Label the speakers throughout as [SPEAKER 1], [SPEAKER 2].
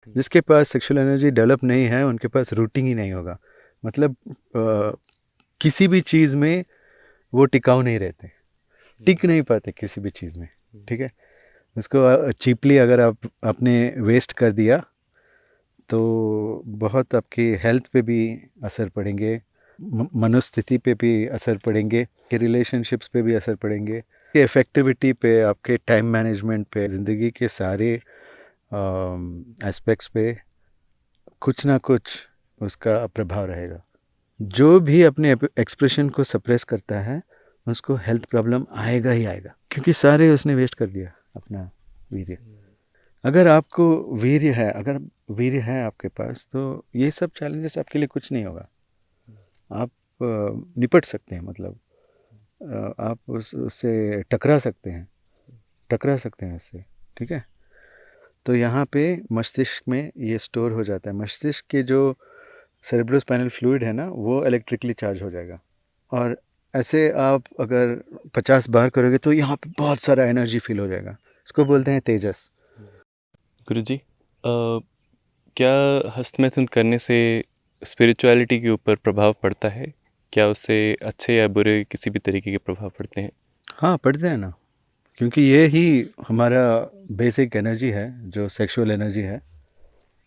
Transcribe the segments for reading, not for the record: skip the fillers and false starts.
[SPEAKER 1] जिसके पास sexual energy develop नहीं है उनके पास रूटिंग ही नहीं होगा। मतलब किसी भी चीज़ में वो टिकाऊ नहीं रहते, टिक नहीं पाते किसी भी चीज़ में। ठीक है, उसको चीपली अगर आप आपने वेस्ट कर दिया तो बहुत आपकी हेल्थ पे भी असर पड़ेंगे, मनोस्थिति पे भी असर पड़ेंगे, के रिलेशनशिप्स पे भी असर पड़ेंगे, के इफ़ेक्टिविटी पे, आपके टाइम मैनेजमेंट पे, ज़िंदगी के सारे एस्पेक्ट्स पे कुछ ना कुछ उसका प्रभाव रहेगा। जो भी अपने एक्सप्रेशन को सप्रेस करता है उसको हेल्थ प्रॉब्लम आएगा ही आएगा, क्योंकि सारे उसने वेस्ट कर दिया अपना वीर्य। अगर आपको वीर्य है, अगर वीर्य है आपके पास, तो ये सब चैलेंजेस आपके लिए कुछ नहीं होगा। आप निपट सकते हैं, मतलब आप उससे टकरा सकते हैं उससे। ठीक है, तो यहाँ पे मस्तिष्क में ये स्टोर हो जाता है। मस्तिष्क के जो सेरेब्रोस्पाइनल फ्लूइड है ना, वो इलेक्ट्रिकली चार्ज हो जाएगा। और ऐसे आप अगर 50 बार करोगे तो यहाँ पे बहुत सारा एनर्जी फील हो जाएगा। इसको बोलते हैं तेजस।
[SPEAKER 2] गुरुजी, क्या हस्तमैथुन करने से स्पिरिचुअलिटी के ऊपर प्रभाव पड़ता है? क्या उससे अच्छे या बुरे किसी भी तरीके के प्रभाव पड़ते हैं?
[SPEAKER 1] हाँ, पढ़ते हैं ना, क्योंकि ये ही हमारा बेसिक एनर्जी है। जो सेक्सुअल एनर्जी है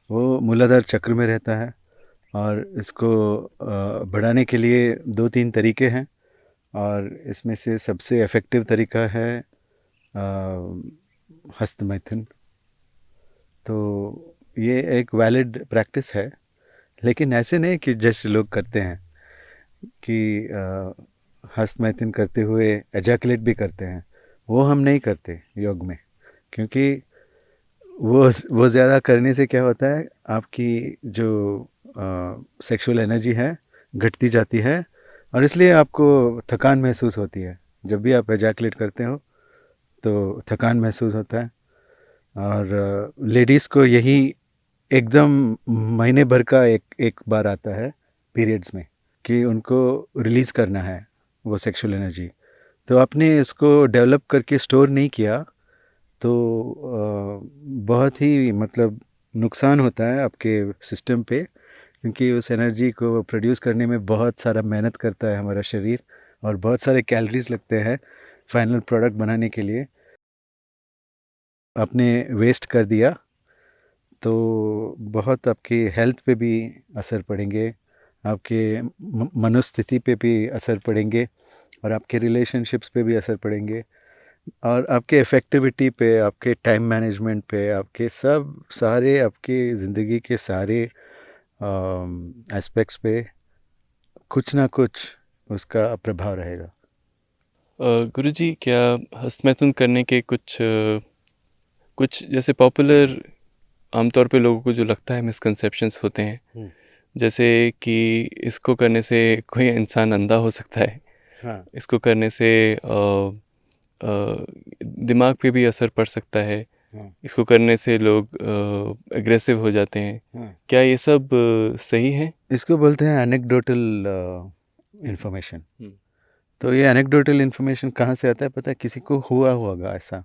[SPEAKER 1] वो मूलाधार चक्र में रहता है, और इसको बढ़ाने के लिए दो तीन तरीके हैं, और इसमें से सबसे इफ़ेक्टिव तरीका है हस्त मैथुन। तो ये एक वैलिड प्रैक्टिस है, लेकिन ऐसे नहीं कि जैसे लोग करते हैं कि हस्त मैथुन करते हुए एजैकुलेट भी करते हैं। वो हम नहीं करते योग में, क्योंकि वो ज़्यादा करने से क्या होता है, आपकी जो सेक्सुअल एनर्जी है घटती जाती है, और इसलिए आपको थकान महसूस होती है। जब भी आप एजैकुलेट करते हो तो थकान महसूस होता है। और लेडीज़ को यही एकदम महीने भर का एक एक बार आता है पीरियड्स में, कि उनको रिलीज़ करना है वो सेक्सुअल एनर्जी। तो आपने इसको डेवलप करके स्टोर नहीं किया तो बहुत ही मतलब नुकसान होता है आपके सिस्टम पे, क्योंकि उस एनर्जी को प्रोड्यूस करने में बहुत सारा मेहनत करता है हमारा शरीर, और बहुत सारे कैलोरीज लगते हैं फाइनल प्रोडक्ट बनाने के लिए। आपने वेस्ट कर दिया तो बहुत आपकी हेल्थ पे भी असर पड़ेंगे, आपके मनोस्थिति पे भी असर पड़ेंगे, और आपके रिलेशनशिप्स पे भी असर पड़ेंगे, और आपके इफ़ेक्टिविटी पे, आपके टाइम मैनेजमेंट पे, आपके सब सारे आपकी ज़िंदगी के सारे एस्पेक्ट्स पे कुछ ना कुछ उसका प्रभाव रहेगा।
[SPEAKER 2] गुरुजी, क्या हस्तमैथुन करने के कुछ जैसे पॉपुलर आमतौर पे लोगों को जो लगता है मिसकंसेप्शंस होते हैं, जैसे कि इसको करने से कोई इंसान अंधा हो सकता है,
[SPEAKER 1] हाँ,
[SPEAKER 2] इसको करने से दिमाग पे भी असर पड़ सकता है,
[SPEAKER 1] हाँ,
[SPEAKER 2] इसको करने से लोग एग्रेसिव हो जाते हैं,
[SPEAKER 1] हाँ।
[SPEAKER 2] क्या ये सब सही है?
[SPEAKER 1] इसको बोलते हैं एनेक्डोटल इंफॉर्मेशन। तो ये एनेक्डोटल इन्फॉर्मेशन कहाँ से आता है पता है? किसी को हुआ होगा ऐसा,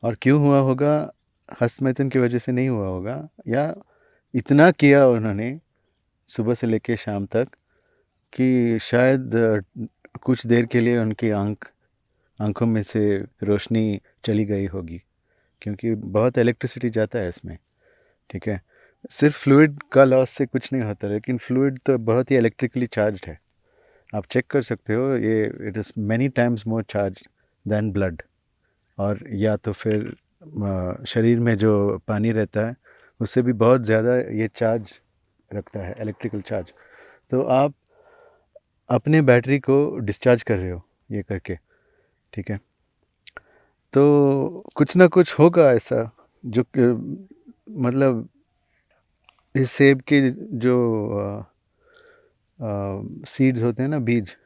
[SPEAKER 1] और क्यों हुआ होगा? हस्तमैथुन की वजह से नहीं हुआ होगा, या इतना किया उन्होंने सुबह से लेके शाम तक कि शायद कुछ देर के लिए उनकी आंखों में से रोशनी चली गई होगी, क्योंकि बहुत इलेक्ट्रिसिटी जाता है इसमें। ठीक है, सिर्फ फ्लूइड का लॉस से कुछ नहीं होता, लेकिन फ्लूइड तो बहुत ही इलेक्ट्रिकली चार्ज्ड है। आप चेक कर सकते हो, ये it is many times more charge than blood. और या तो फिर शरीर में जो पानी रहता है उससे भी बहुत ज़्यादा ये चार्ज रखता है, इलेक्ट्रिकल चार्ज। तो आप अपने बैटरी को डिस्चार्ज कर रहे हो ये करके। ठीक है, तो कुछ ना कुछ होगा ऐसा जो मतलब इस सेब के जो सीड्स होते हैं ना, बीज,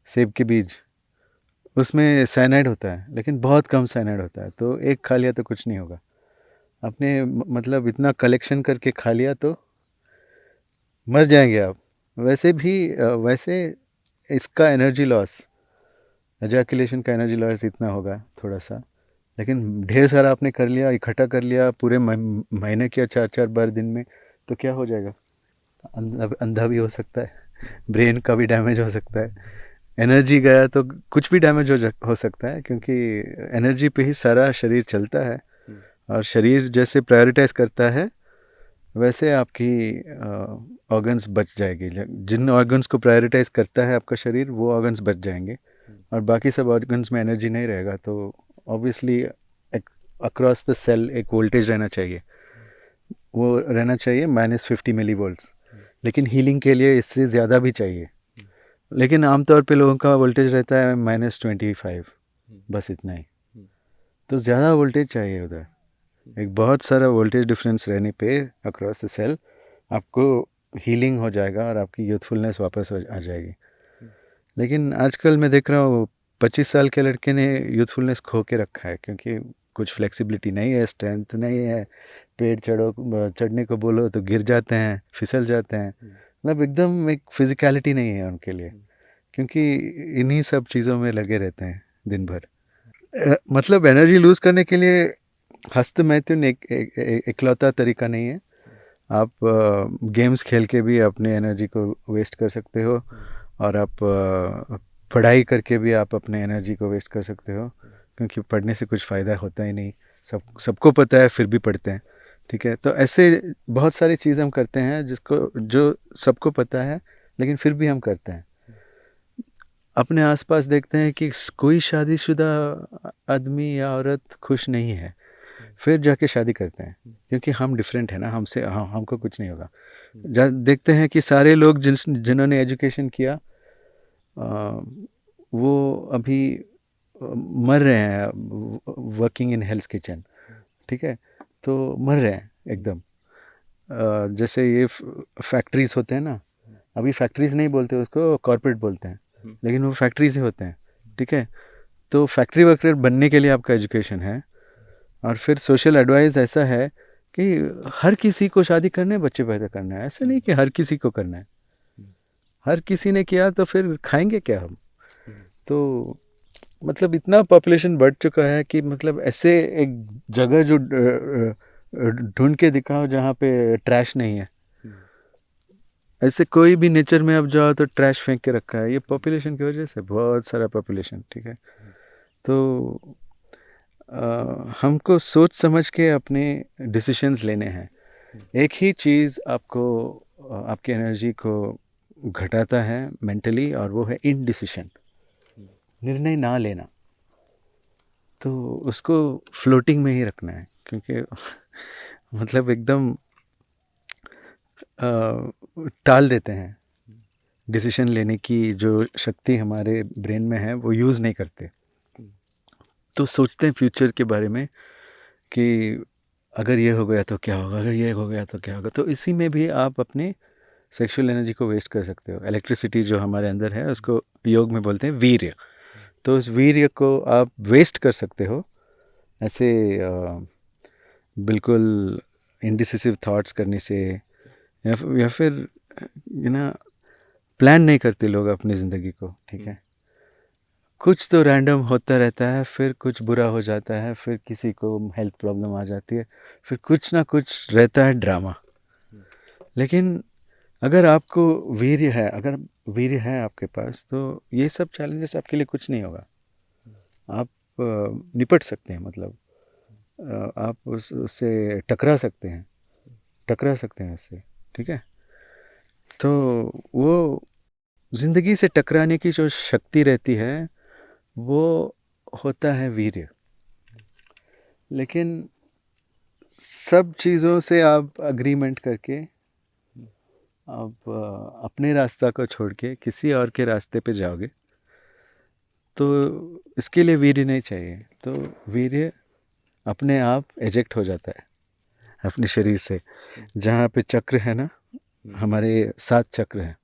[SPEAKER 1] सेब के बीज, उसमें साइनाइड होता है, लेकिन बहुत कम साइनाइड होता है। तो एक खा लिया तो कुछ नहीं होगा। आपने मतलब इतना कलेक्शन करके खा लिया तो मर जाएंगे आप। वैसे भी वैसे इसका एनर्जी लॉस, एजैकुलेशन का एनर्जी लॉस इतना होगा थोड़ा सा, लेकिन ढेर सारा आपने कर लिया, इकट्ठा कर लिया पूरे महीने किया 4-4 बार दिन में, तो क्या हो जाएगा? अंधा भी हो सकता है, ब्रेन का भी डैमेज हो सकता है, एनर्जी गया तो कुछ भी डैमेज हो सकता है, क्योंकि एनर्जी पे ही सारा शरीर चलता है। और शरीर जैसे प्रायोरिटाइज करता है वैसे आपकी ऑर्गन्स बच जाएगी। जिन ऑर्गन्स को प्रायोरिटाइज करता है आपका शरीर, वो ऑर्गन्स बच जाएंगे, और बाकी सब ऑर्गन्स में एनर्जी नहीं रहेगा। तो ऑब्वियसली अक्रॉस द सेल एक वोल्टेज रहना चाहिए, वो रहना चाहिए -50 मिली वोल्ट्स, लेकिन हीलिंग के लिए इससे ज़्यादा भी चाहिए। लेकिन आमतौर पे लोगों का वोल्टेज रहता है -25, बस इतना ही। तो ज़्यादा वोल्टेज चाहिए उधर, एक बहुत सारा वोल्टेज डिफरेंस रहने पे अक्रॉस द सेल आपको हीलिंग हो जाएगा और आपकी यूथफुलनेस वापस आ जाएगी। लेकिन आजकल मैं देख रहा हूँ 25 साल के लड़के ने यूथफुलनेस खो के रखा है, क्योंकि कुछ फ्लेक्सिबिलिटी नहीं है, स्ट्रेंथ नहीं है, पेड़ चढ़ने को बोलो तो गिर जाते हैं, फिसल जाते हैं, मतलब एकदम एक फिजिकलिटी नहीं है उनके लिए, क्योंकि इन्हीं सब चीज़ों में लगे रहते हैं दिन भर। मतलब एनर्जी लूज़ करने के लिए हस्तमैथुन इकलौता तरीका नहीं है। आप गेम्स खेल के भी अपने एनर्जी को वेस्ट कर सकते हो, और आप पढ़ाई करके भी आप अपने एनर्जी को वेस्ट कर सकते हो, क्योंकि पढ़ने से कुछ फ़ायदा होता ही नहीं, सबको पता है फिर भी पढ़ते हैं। ठीक है, तो ऐसे बहुत सारी चीज़ हम करते हैं जो सबको पता है, लेकिन फिर भी हम करते हैं। अपने आसपास देखते हैं कि कोई शादीशुदा आदमी या औरत खुश नहीं है, फिर जाके शादी करते हैं, क्योंकि हम डिफरेंट है ना, हमको कुछ नहीं होगा। देखते हैं कि सारे लोग जिन्होंने एजुकेशन किया वो अभी मर रहे हैं, वर्किंग इन हेल्थ किचन। ठीक है, तो मर रहे हैं एकदम। जैसे ये फैक्ट्रीज होते हैं ना, अभी फैक्ट्रीज नहीं बोलते उसको, कॉर्पोरेट बोलते हैं, लेकिन वो फैक्ट्रीज ही होते हैं। ठीक है, तो फैक्ट्री वर्कर बनने के लिए आपका एजुकेशन है, और फिर सोशल एडवाइस ऐसा है कि हर किसी को शादी करना है, बच्चे पैदा करना है, ऐसा नहीं कि हर किसी को करना है। हर किसी ने किया तो फिर खाएंगे क्या हम? तो मतलब इतना पॉपुलेशन बढ़ चुका है कि मतलब ऐसे एक जगह जो ढूंढ के दिखाओ जहाँ पे ट्रैश नहीं है। ऐसे कोई भी नेचर में अब जाओ तो ट्रैश फेंक के रखा है, ये पॉपुलेशन की वजह से, बहुत सारा पॉपुलेशन। ठीक है, तो हमको सोच समझ के अपने डिसीशंस लेने हैं। एक ही चीज़ आपको आपकी एनर्जी को घटाता है मेंटली, और वो है इनडिसीशन, निर्णय ना लेना। तो उसको फ्लोटिंग में ही रखना है, क्योंकि मतलब एकदम टाल देते हैं, डिसीजन लेने की जो शक्ति हमारे ब्रेन में है वो यूज़ नहीं करते। तो सोचते हैं फ्यूचर के बारे में कि अगर ये हो गया तो क्या होगा, अगर ये हो गया तो क्या होगा। तो इसी में भी आप अपने सेक्सुअल एनर्जी को वेस्ट कर सकते हो। इलेक्ट्रिसिटी जो हमारे अंदर है उसको योग में बोलते हैं वीर्य। तो उस वीर्य को आप वेस्ट कर सकते हो ऐसे बिल्कुल इंडिसिसिव थॉट्स करने से, या फिर प्लान नहीं करते लोग अपनी ज़िंदगी को। ठीक है, कुछ तो रैंडम होता रहता है, फिर कुछ बुरा हो जाता है, फिर किसी को हेल्थ प्रॉब्लम आ जाती है, फिर कुछ ना कुछ रहता है ड्रामा। लेकिन अगर आपको वीर्य है, अगर वीर्य है आपके पास, तो ये सब चैलेंजेस आपके लिए कुछ नहीं होगा। आप निपट सकते हैं, मतलब आप उससे टकरा सकते हैं उससे। ठीक है, तो वो ज़िंदगी से टकराने की जो शक्ति रहती है वो होता है वीर्य। लेकिन सब चीज़ों से आप अग्रीमेंट करके आप अपने रास्ता को छोड़ के किसी और के रास्ते पे जाओगे, तो इसके लिए वीर्य नहीं चाहिए। तो वीर्य अपने आप एजेक्ट हो जाता है अपने शरीर से। जहाँ पे चक्र है ना, हमारे 7 चक्र हैं,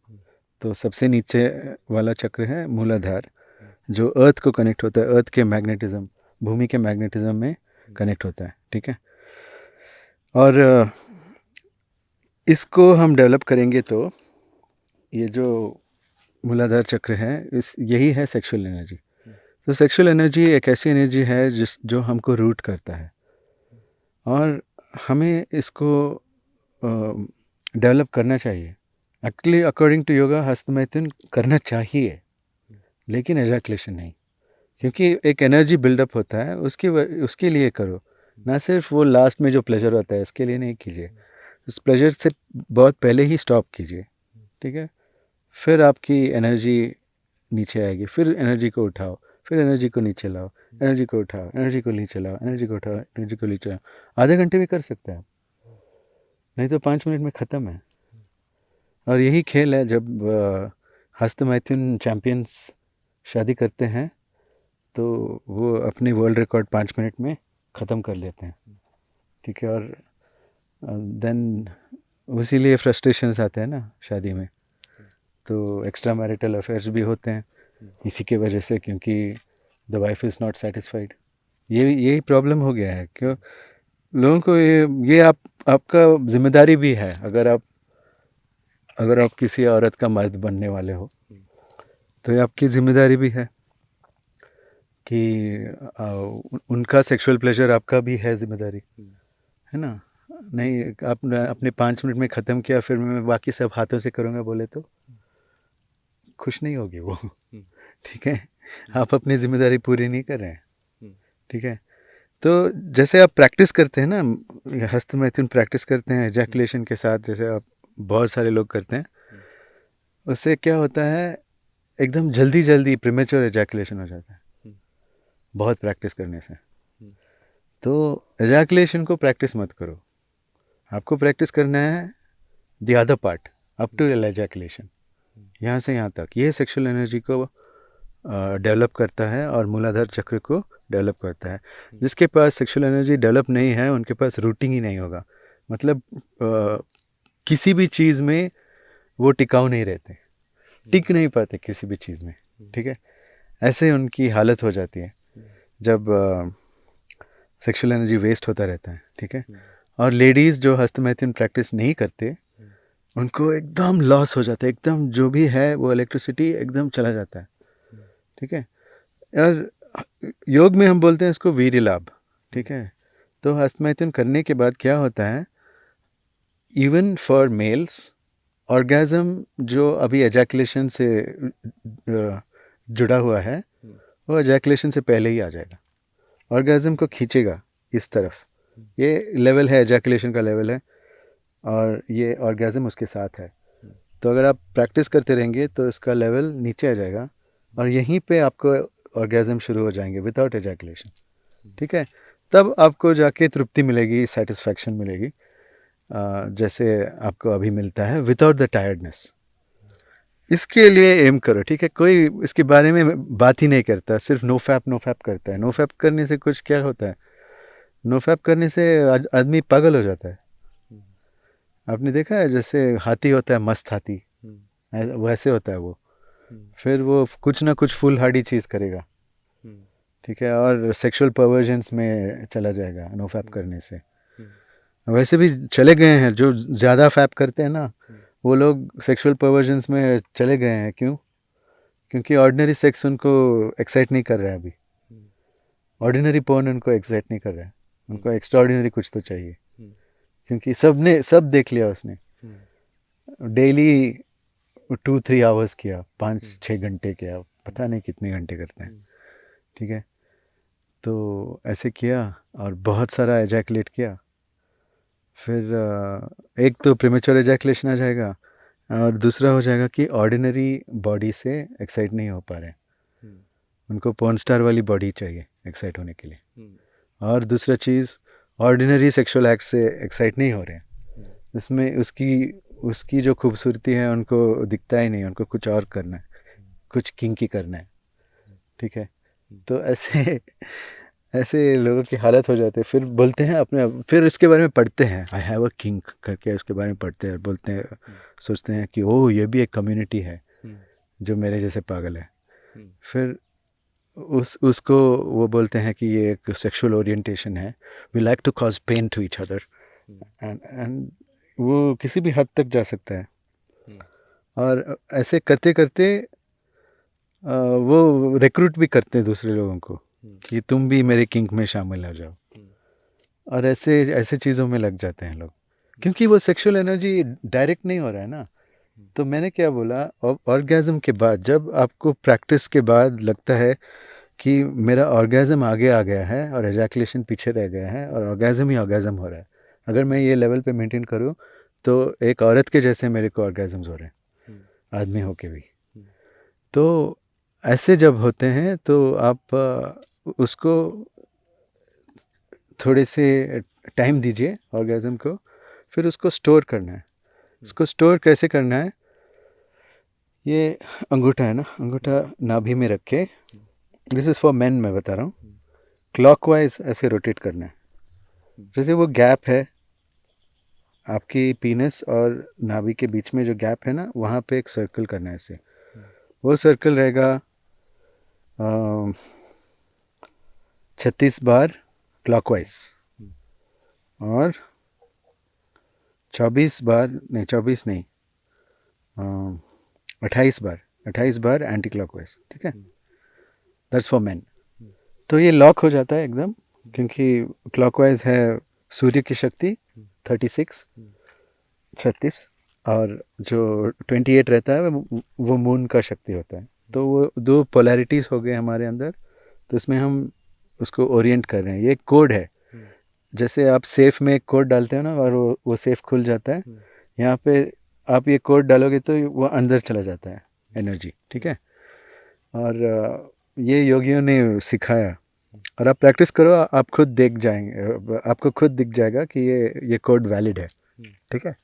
[SPEAKER 1] तो सबसे नीचे वाला चक्र है मूलाधार, जो अर्थ को कनेक्ट होता है, अर्थ के मैग्नेटिज्म, भूमि के मैग्नेटिज्म में कनेक्ट होता है। ठीक है, और इसको हम डेवलप करेंगे तो ये जो मूलाधार चक्र है, यही है सेक्सुअल एनर्जी। तो सेक्सुअल एनर्जी एक ऐसी एनर्जी है जो हमको रूट करता है, और हमें इसको डेवलप करना चाहिए। एक्चुअली अकॉर्डिंग टू योगा हस्तमैथुन करना चाहिए, लेकिन एजाकुलेशन नहीं, क्योंकि एक एनर्जी बिल्डअप होता है, उसके लिए करो, ना सिर्फ वो लास्ट में जो प्लेजर होता है इसके लिए नहीं कीजिए। उस प्लेजर से बहुत पहले ही स्टॉप कीजिए, ठीक है। फिर आपकी एनर्जी नीचे आएगी, फिर एनर्जी को उठाओ, फिर एनर्जी को नीचे लाओ, एनर्जी को उठाओ, एनर्जी को नीचे लाओ, एनर्जी को उठाओ, एनर्जी को नीचे लाओ। आधे घंटे भी कर सकते हैं आप, नहीं तो 5 मिनट में ख़त्म है। और यही खेल है, जब हस्तमैथुन चैम्पियंस शादी करते हैं तो वो अपनी वर्ल्ड रिकॉर्ड 5 मिनट में ख़त्म कर लेते हैं, ठीक है। और देन इसीलिए फ्रस्ट्रेशंस आते हैं ना शादी में, तो एक्स्ट्रा मैरिटल अफेयर्स भी होते हैं इसी के वजह से, क्योंकि the wife is not satisfied. यही प्रॉब्लम हो गया है, क्यों लोगों को ये आपका जिम्मेदारी भी है। अगर आप किसी औरत का मर्द बनने वाले हो तो ये आपकी ज़िम्मेदारी भी है कि उनका सेक्सुअल प्लेजर आपका भी है ज़िम्मेदारी, है ना। नहीं, आपने अपने 5 मिनट में ख़त्म किया, फिर मैं बाकी सब हाथों से करूँगा बोले तो खुश नहीं होगी वो, ठीक है। आप अपनी ज़िम्मेदारी पूरी नहीं कर रहे हैं, ठीक है। तो जैसे आप प्रैक्टिस करते हैं ना, हस्तमैथुन प्रैक्टिस करते हैं एजैकुलेशन के साथ, जैसे आप बहुत सारे लोग करते हैं, उससे क्या होता है, एकदम जल्दी जल्दी प्रीमेच्योर एजैकुलेशन हो जाता है बहुत प्रैक्टिस करने से। तो एजैकुलेशन को प्रैक्टिस मत करो, आपको प्रैक्टिस करना है the other part up to ejaculation, यहाँ से यहाँ तक। ये सेक्सुअल एनर्जी को डेवलप करता है और मूलाधार चक्र को डेवलप करता है। जिसके पास सेक्सुअल एनर्जी डेवलप नहीं है उनके पास रूटिंग ही नहीं होगा, मतलब किसी भी चीज़ में वो टिकाऊ नहीं रहते, टिक नहीं पाते किसी भी चीज़ में, ठीक है। ऐसे उनकी हालत हो जाती है जब सेक्सुअल एनर्जी वेस्ट होता रहता है, ठीक है। और लेडीज़ जो हस्तमैथुन प्रैक्टिस नहीं करते उनको एकदम लॉस हो जाता है, एकदम जो भी है वो इलेक्ट्रिसिटी एकदम चला जाता है, ठीक है। और योग में हम बोलते हैं इसको वीर्य लाभ, ठीक है। तो हस्तमैथुन करने के बाद क्या होता है, इवन फॉर मेल्स ऑर्गेज़म जो अभी एजैकुलेशन से जुड़ा हुआ है वो एजैकुलेशन से पहले ही आ जाएगा, ऑर्गेज़म को खींचेगा इस तरफ। ये लेवल है, एजैकुलेशन का लेवल है, और ये ऑर्गेज़म उसके साथ है। तो अगर आप प्रैक्टिस करते रहेंगे तो इसका लेवल नीचे आ जाएगा और यहीं पे आपको ऑर्गेज़म शुरू हो जाएंगे विदाउट एजैकुलेशन, ठीक है। तब आपको जाके तृप्ति मिलेगी, सेटिस्फैक्शन मिलेगी, जैसे आपको अभी मिलता है विदाउट द टायर्डनेस। इसके लिए एम करो, ठीक है। कोई इसके बारे में बात ही नहीं करता, सिर्फ नो फैप करता है। नो फैप करने से कुछ क्या होता है, नो फैप करने से आदमी पागल हो जाता है। आपने देखा है जैसे हाथी होता है, मस्त हाथी, वैसे होता है वो। फिर वो कुछ ना कुछ फुल हार्डी चीज़ करेगा, ठीक है, और सेक्सुअल परवर्जन्स में चला जाएगा नो फैप करने से। वैसे भी चले गए हैं जो ज़्यादा फैप करते हैं ना, वो लोग सेक्सुअल परवर्जन्स में चले गए हैं। क्यों? क्योंकि ऑर्डिनरी सेक्स उनको एक्साइट नहीं कर रहा है अभी, ऑर्डिनरी पोर्न उनको एक्साइट नहीं कर रहा है, उनको एक्स्ट्रा ऑर्डिनरी कुछ तो चाहिए, क्योंकि सब देख लिया उसने। डेली 2-3 आवर्स किया, 5-6 घंटे किया, पता नहीं कितने घंटे करते हैं, ठीक है। तो ऐसे किया और बहुत सारा एजैकुलेट किया, फिर एक तो प्रीमेच्योर एजैकुलेशन आ जाएगा और दूसरा हो जाएगा कि ऑर्डिनरी बॉडी से एक्साइट नहीं हो पा रहे, उनको पॉर्न स्टार वाली बॉडी चाहिए एक्साइट होने के लिए। और दूसरा चीज़, ऑर्डिनरी सेक्सुअल एक्ट से एक्साइट नहीं हो रहे हैं, इसमें उसकी जो खूबसूरती है उनको दिखता ही नहीं, उनको कुछ और करना है, कुछ किंकी करना है, ठीक है। तो ऐसे लोगों की हालत हो जाती है। फिर बोलते हैं फिर इसके बारे में पढ़ते हैं, आई हैव अ किंक करके उसके बारे में पढ़ते हैं, बोलते हैं, सोचते हैं कि ओह ये भी एक कम्युनिटी है जो मेरे जैसे पागल है। फिर उसको वो बोलते हैं कि ये एक सेक्सुअल ओरिएंटेशन है, we like to cause pain to each other, and वो किसी भी हद तक जा सकता है। और ऐसे करते करते वो रिक्रूट भी करते हैं दूसरे लोगों को कि तुम भी मेरे किंक में शामिल हो जाओ, और ऐसे ऐसे चीज़ों में लग जाते हैं लोग, क्योंकि वो सेक्सुअल एनर्जी डायरेक्ट नहीं हो रहा है ना। तो मैंने क्या बोला, ऑर्गेज़म के बाद जब आपको प्रैक्टिस के बाद लगता है कि मेरा ऑर्गेज़म आगे आ गया है और एजैकुलेशन पीछे रह गया है और ऑर्गेज़म ही ऑर्गेज़म हो रहा है, अगर मैं ये लेवल पे मेंटेन करूँ तो एक औरत के जैसे मेरे को ऑर्गेज़म्स हो रहे हैं, आदमी होके भी। तो ऐसे जब होते हैं तो आप उसको थोड़े से टाइम दीजिए ऑर्गेज़म को, फिर उसको स्टोर करना है। उसको स्टोर कैसे करना है, ये अंगूठा है ना, अंगूठा नाभि में रख के, दिस इज़ फॉर मेन, मैं बता रहा हूँ, क्लॉकवाइज ऐसे रोटेट करना है। जैसे वो गैप है आपकी पीनस और नाभि के बीच में, जो गैप है ना, वहाँ पे एक सर्कल करना है ऐसे। वो सर्कल रहेगा 36 बार क्लॉकवाइज और 24 बार नहीं, 24 नहीं, 28 बार एंटी क्लॉकवाइज, ठीक है। That's for man. तो ये लॉक हो जाता है एकदम, क्योंकि क्लॉकवाइज है सूर्य की शक्ति 36, और जो 28 रहता है वो मून का शक्ति होता है। तो वो दो पोलैरिटीज़ हो गए हमारे अंदर, तो इसमें हम उसको ओरिएंट कर रहे हैं। ये एक कोड है, जैसे आप सेफ में एक कोड डालते हो ना और वो सेफ खुल जाता है, यहाँ पे आप ये कोड डालोगे तो वो अंदर चला जाता है एनर्जी, ठीक है। और ये योगियों ने सिखाया, और आप प्रैक्टिस करो, आप खुद देख जाएंगे, आपको खुद दिख जाएगा कि ये कोड वैलिड है, ठीक है।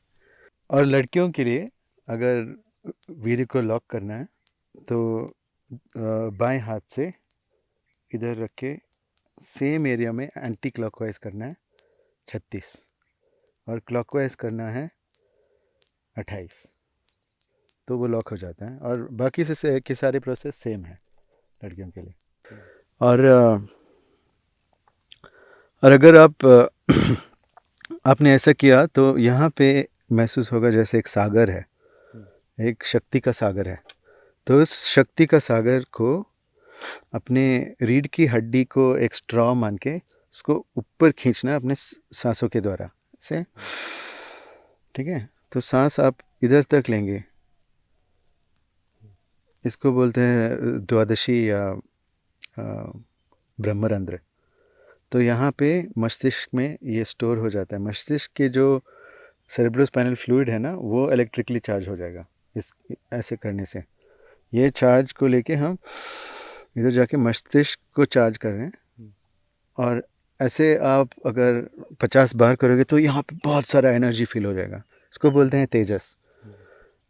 [SPEAKER 1] और लड़कियों के लिए अगर वीर्य को लॉक करना है तो बाएं हाथ से इधर रख के सेम एरिया में एंटी क्लॉकवाइज करना है 36, और क्लॉकवाइज करना है 28, तो वो लॉक हो जाता है। और बाकी से के सारे प्रोसेस सेम है लड़कियों के लिए। और अगर आप आपने ऐसा किया तो यहाँ पे महसूस होगा जैसे एक सागर है, एक शक्ति का सागर है। तो उस शक्ति का सागर को अपने रीढ़ की हड्डी को एक स्ट्रॉ मान के उसको ऊपर खींचना है अपने सांसों के द्वारा से, ठीक है। तो सांस आप इधर तक लेंगे, इसको बोलते हैं द्वादशी या ब्रह्मरंध्र। तो यहाँ पे मस्तिष्क में ये स्टोर हो जाता है। मस्तिष्क के जो सेरेब्रोस्पाइनल फ्लूइड है ना, वो इलेक्ट्रिकली चार्ज हो जाएगा इस ऐसे करने से। ये चार्ज को लेके हम इधर जाके मस्तिष्क को चार्ज कर रहे हैं। और ऐसे आप अगर 50 बार करोगे तो यहाँ पे बहुत सारा एनर्जी फील हो जाएगा। इसको बोलते हैं तेजस।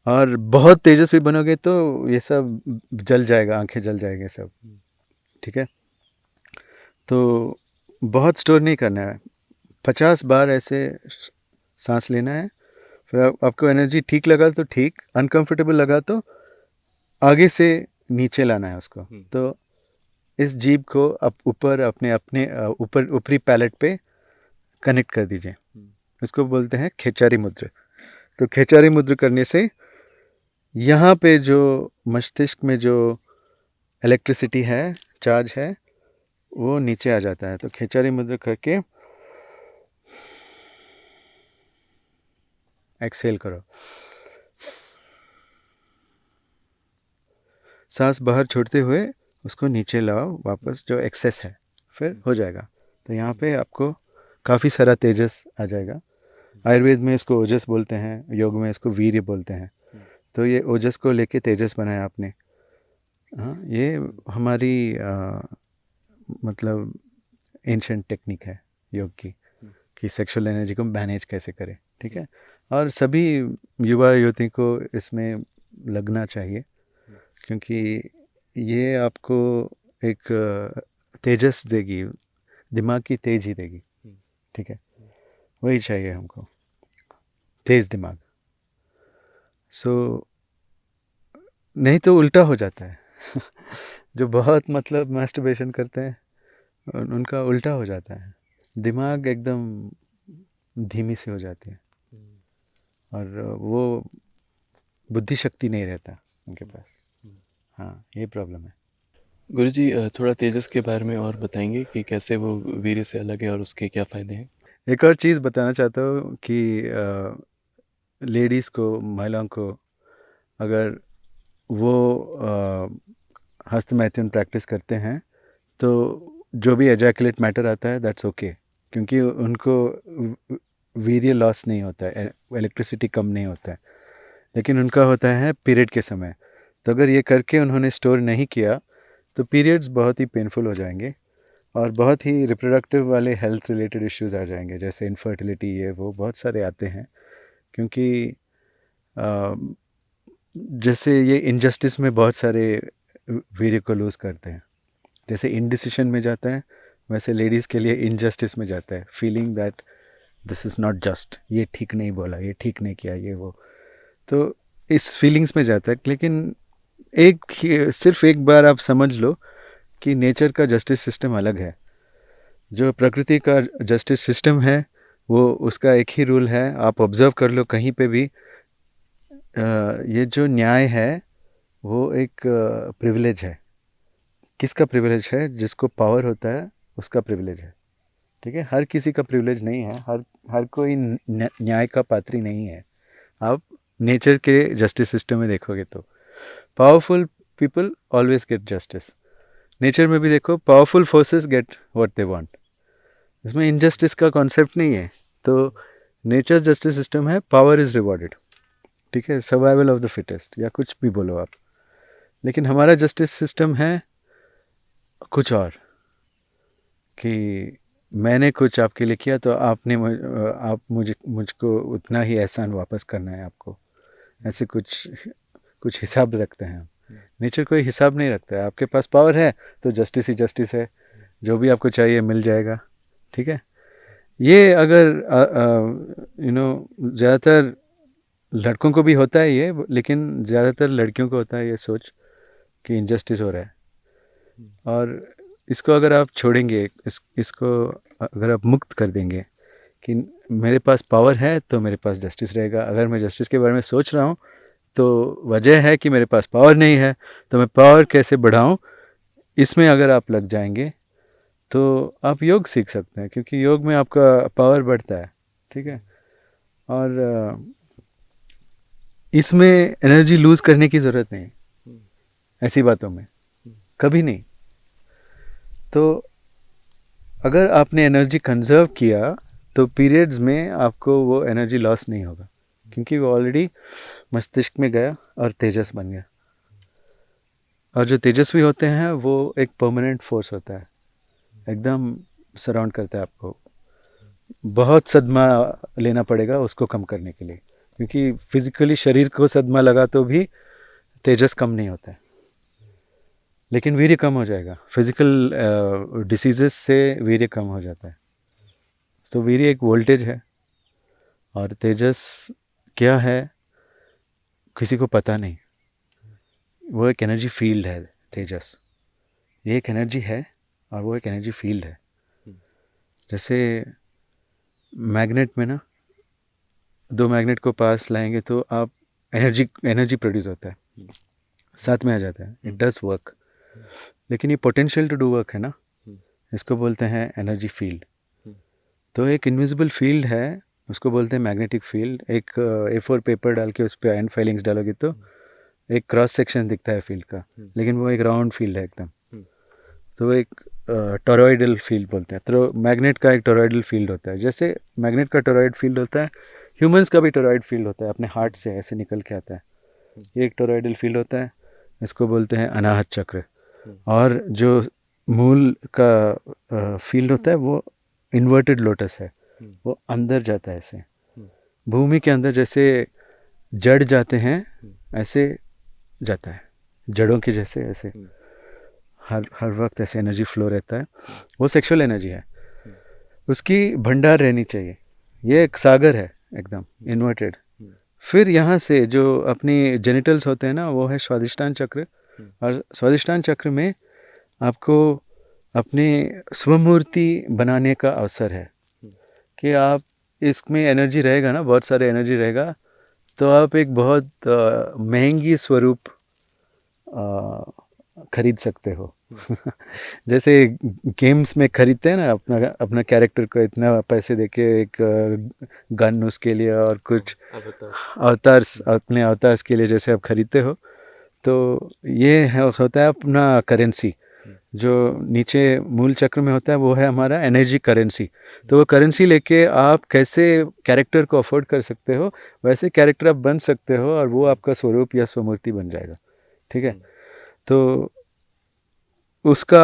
[SPEAKER 1] और बहुत तेजस्वी बनोगे तो ये सब जल जाएगा, आंखें जल जाएंगे सब, ठीक है। तो बहुत स्टोर नहीं करना है, 50 बार ऐसे सांस लेना है। फिर आपको एनर्जी ठीक लगा तो ठीक, अनकंफर्टेबल लगा तो आगे से नीचे लाना है उसको। तो इस जीभ को आप ऊपर अपने ऊपर ऊपरी पैलेट पे कनेक्ट कर दीजिए। इसको बोलते हैं खेचारी मुद्रा। तो खेचारी मुद्रा करने से यहाँ पे जो मस्तिष्क में जो इलेक्ट्रिसिटी है, चार्ज है, वो नीचे आ जाता है। तो खेचारी मुद्रा करके एक्सेल करो, सांस बाहर छोड़ते हुए उसको नीचे लाओ वापस, जो एक्सेस है, फिर हो जाएगा। तो यहाँ पे आपको काफ़ी सारा तेजस आ जाएगा। आयुर्वेद में इसको ओजस बोलते हैं, योग में इसको वीर्य बोलते हैं। तो ये ओजस को लेके तेजस बनाया आपने। हाँ, ये हमारी मतलब एंशंट टेक्निक है योग की, कि सेक्सुअल एनर्जी को मैनेज कैसे करें, ठीक है। और सभी युवा युवती को इसमें लगना चाहिए, क्योंकि ये आपको एक तेजस देगी, दिमाग की तेज ही देगी, ठीक है। वही चाहिए हमको, तेज दिमाग। सो नहीं तो उल्टा हो जाता है जो बहुत मतलब मास्टरबेशन करते हैं उनका उल्टा हो जाता है, दिमाग एकदम धीमी से हो जाती है और वो बुद्धि शक्ति नहीं रहता उनके पास। हाँ, ये प्रॉब्लम है।
[SPEAKER 2] गुरुजी थोड़ा तेजस के बारे में और बताएंगे कि कैसे वो वीर्य से अलग है और उसके क्या फ़ायदे हैं?
[SPEAKER 1] एक और चीज़ बताना चाहता हूँ कि लेडीज़ को, महिलाओं को, अगर वो हस्त मैथुन प्रैक्टिस करते हैं तो जो भी एजैकुलेट मैटर आता है दैट्स ओके, क्योंकि उनको वीर्य लॉस नहीं होता है, इलेक्ट्रिसिटी कम नहीं होता है, लेकिन उनका होता है पीरियड के समय। तो अगर ये करके उन्होंने स्टोर नहीं किया तो पीरियड्स बहुत ही पेनफुल हो जाएंगे और बहुत ही रिप्रोडक्टिव वाले हेल्थ रिलेटेड इश्यूज आ जाएंगे, जैसे इनफर्टिलिटी, ये वो बहुत सारे आते हैं। क्योंकि अ, जैसे ये इनजस्टिस में बहुत सारे वीर्य को लूज़ करते हैं, जैसे इनडिसिशन में जाता है, वैसे लेडीज़ के लिए इनजस्टिस में जाता है, feeling that this is not just, ये ठीक नहीं बोला, ये ठीक नहीं किया, ये वो। तो इस फीलिंग्स में जाता है। लेकिन सिर्फ एक बार आप समझ लो कि नेचर का जस्टिस सिस्टम अलग है। जो प्रकृति का जस्टिस सिस्टम है वो, उसका एक ही रूल है, आप ऑब्ज़र्व कर लो कहीं पे भी। ये जो न्याय है वो एक प्रिविलेज है। किसका प्रिविलेज है? जिसको पावर होता है उसका प्रिविलेज है, ठीक है? हर किसी का प्रिविलेज नहीं है, हर कोई न्याय का पात्री नहीं है। आप नेचर के जस्टिस सिस्टम में देखोगे तो powerful people always get justice. Nature में भी देखो, powerful forces get what they want. इसमें इनजस्टिस का कॉन्सेप्ट नहीं है। तो नेचर जस्टिस सिस्टम है, पावर इज़ रिवॉर्डेड, ठीक है? सर्वाइवल ऑफ द फिटेस्ट या कुछ भी बोलो आप। लेकिन हमारा जस्टिस सिस्टम है कुछ और, कि मैंने कुछ आपके लिए किया तो आप मुझको उतना ही एहसान वापस करना है आपको। ऐसे कुछ हिसाब रखते हैं हम। नेचर कोई हिसाब नहीं रखता है। आपके पास पावर है तो जस्टिस ही जस्टिस है, जो भी आपको चाहिए मिल जाएगा, ठीक है? ये अगर ज़्यादातर लड़कों को भी होता है ये, लेकिन ज़्यादातर लड़कियों को होता है ये सोच कि इनजस्टिस हो रहा है। और इसको अगर आप छोड़ेंगे, इसको अगर आप मुक्त कर देंगे कि मेरे पास पावर है तो मेरे पास जस्टिस रहेगा। अगर मैं जस्टिस के बारे में सोच रहा हूँ तो वजह है कि मेरे पास पावर नहीं है, तो मैं पावर कैसे बढ़ाऊँ, इसमें अगर आप लग जाएंगे तो आप योग सीख सकते हैं, क्योंकि योग में आपका पावर बढ़ता है, ठीक है? और इसमें एनर्जी लूज़ करने की ज़रूरत नहीं, ऐसी बातों में कभी नहीं। तो अगर आपने एनर्जी कंजर्व किया तो पीरियड्स में आपको वो एनर्जी लॉस नहीं होगा, क्योंकि वो ऑलरेडी मस्तिष्क में गया और तेजस बन गया। और जो तेजस्वी होते हैं वो एक परमानेंट फोर्स होता है, एकदम सराउंड करता है आपको। बहुत सदमा लेना पड़ेगा उसको कम करने के लिए, क्योंकि फिजिकली शरीर को सदमा लगा तो भी तेजस कम नहीं होता है, लेकिन वीर्य कम हो जाएगा। फिजिकल डिसीजेस से वीर्य कम हो जाता है। तो वीर्य एक वोल्टेज है और तेजस क्या है किसी को पता नहीं। वो एक एनर्जी फील्ड है तेजस, ये एक एनर्जी है और वो एक एनर्जी फील्ड है। जैसे मैग्नेट में ना, दो मैग्नेट को पास लाएंगे तो आप एनर्जी प्रोड्यूस होता है, साथ में आ जाता है, इट डज वर्क। लेकिन ये पोटेंशियल टू डू वर्क है ना, इसको बोलते हैं एनर्जी फील्ड। तो एक इनविजिबल फील्ड है, उसको बोलते हैं मैग्नेटिक फील्ड। एक A4 पेपर डाल के उस पर आयन फाइलिंग्स डालोगे तो एक क्रॉस सेक्शन दिखता है फील्ड का, लेकिन वो एक राउंड फील्ड है एकदम। तो वो एक टोरॉइडल फील्ड बोलते हैं। तो मैग्नेट का एक टोरॉइडल फील्ड होता है। जैसे मैग्नेट का टोरॉइड फील्ड होता है, ह्यूमंस का भी टोरॉइड फील्ड होता है, अपने हार्ट से ऐसे निकल के आता है। ये एक टोरॉइडल फील्ड होता है, इसको बोलते हैं अनाहत चक्र। और जो मूल का फील्ड होता है वो इन्वर्टेड लोटस है, वो अंदर जाता है ऐसे भूमि के अंदर, जैसे जड़ जाते हैं ऐसे जाता है, जड़ों के जैसे ऐसे हर वक्त ऐसे एनर्जी फ्लो रहता है। वो सेक्सुअल एनर्जी है, उसकी भंडार रहनी चाहिए। ये एक सागर है एकदम इन्वर्टेड। फिर यहाँ से जो अपनी जेनिटल्स होते हैं ना, वो है स्वादिष्टान चक्र। और स्वादिष्टान चक्र में आपको अपने स्वमूर्ति बनाने का अवसर है कि आप इसमें एनर्जी रहेगा ना, बहुत सारे एनर्जी रहेगा, तो आप एक बहुत महंगी स्वरूप खरीद सकते हो। जैसे गेम्स में खरीदते हैं ना अपना अपना कैरेक्टर को इतना पैसे देके एक गन उसके लिए और कुछ अवतार्स अपने अवतार्स के लिए जैसे आप खरीदते हो, तो ये है होता है अपना करेंसी। जो नीचे मूल चक्र में होता है वो है हमारा एनर्जी करेंसी। तो वो करेंसी लेके आप कैसे कैरेक्टर को अफोर्ड कर सकते हो, वैसे कैरेक्टर आप बन सकते हो और वो आपका स्वरूप या स्वमूर्ति बन जाएगा। ठीक है, तो उसका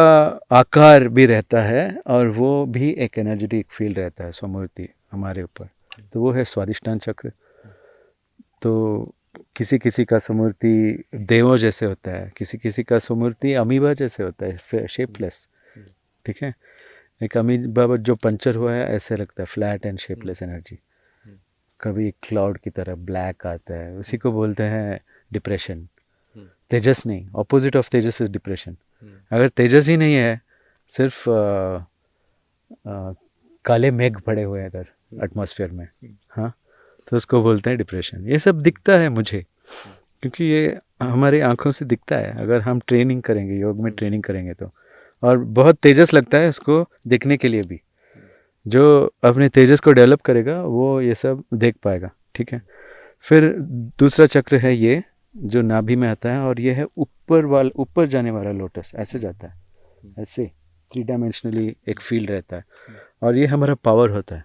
[SPEAKER 1] आकार भी रहता है और वो भी एक एनर्जेटिक फील्ड रहता है स्वमूर्ति हमारे ऊपर। तो वो है स्वादिष्टान चक्र। तो किसी किसी का स्वमूर्ति देवों जैसे होता है, किसी किसी का स्वमूर्ति अमीबा जैसे होता है, शेपलेस। ठीक है, एक अमीबा जो पंचर हुआ है ऐसे लगता है, फ्लैट एंड शेपलेस एनर्जी। कभी क्लाउड की तरह ब्लैक आता है, उसी को बोलते हैं डिप्रेशन। तेजस नहीं, opposite of Tejas is depression. अगर तेजस ही नहीं है, सिर्फ काले मेघ पड़े हुए हैं अगर एटमॉस्फेयर में, हाँ, तो उसको बोलते हैं डिप्रेशन। ये सब दिखता है मुझे, क्योंकि ये हमारी आंखों से दिखता है। अगर हम ट्रेनिंग करेंगे, योग में ट्रेनिंग करेंगे तो, और बहुत तेजस लगता है इसको देखने के लिए भी। जो अपने तेजस को डेवलप करेगा वो ये सब देख पाएगा। ठीक है, फिर दूसरा चक्र है ये जो नाभि में आता है, और ये है ऊपर जाने वाला लोटस। ऐसे जाता है, ऐसे 3 डायमेंशनली एक फील्ड रहता है, और ये हमारा पावर होता है।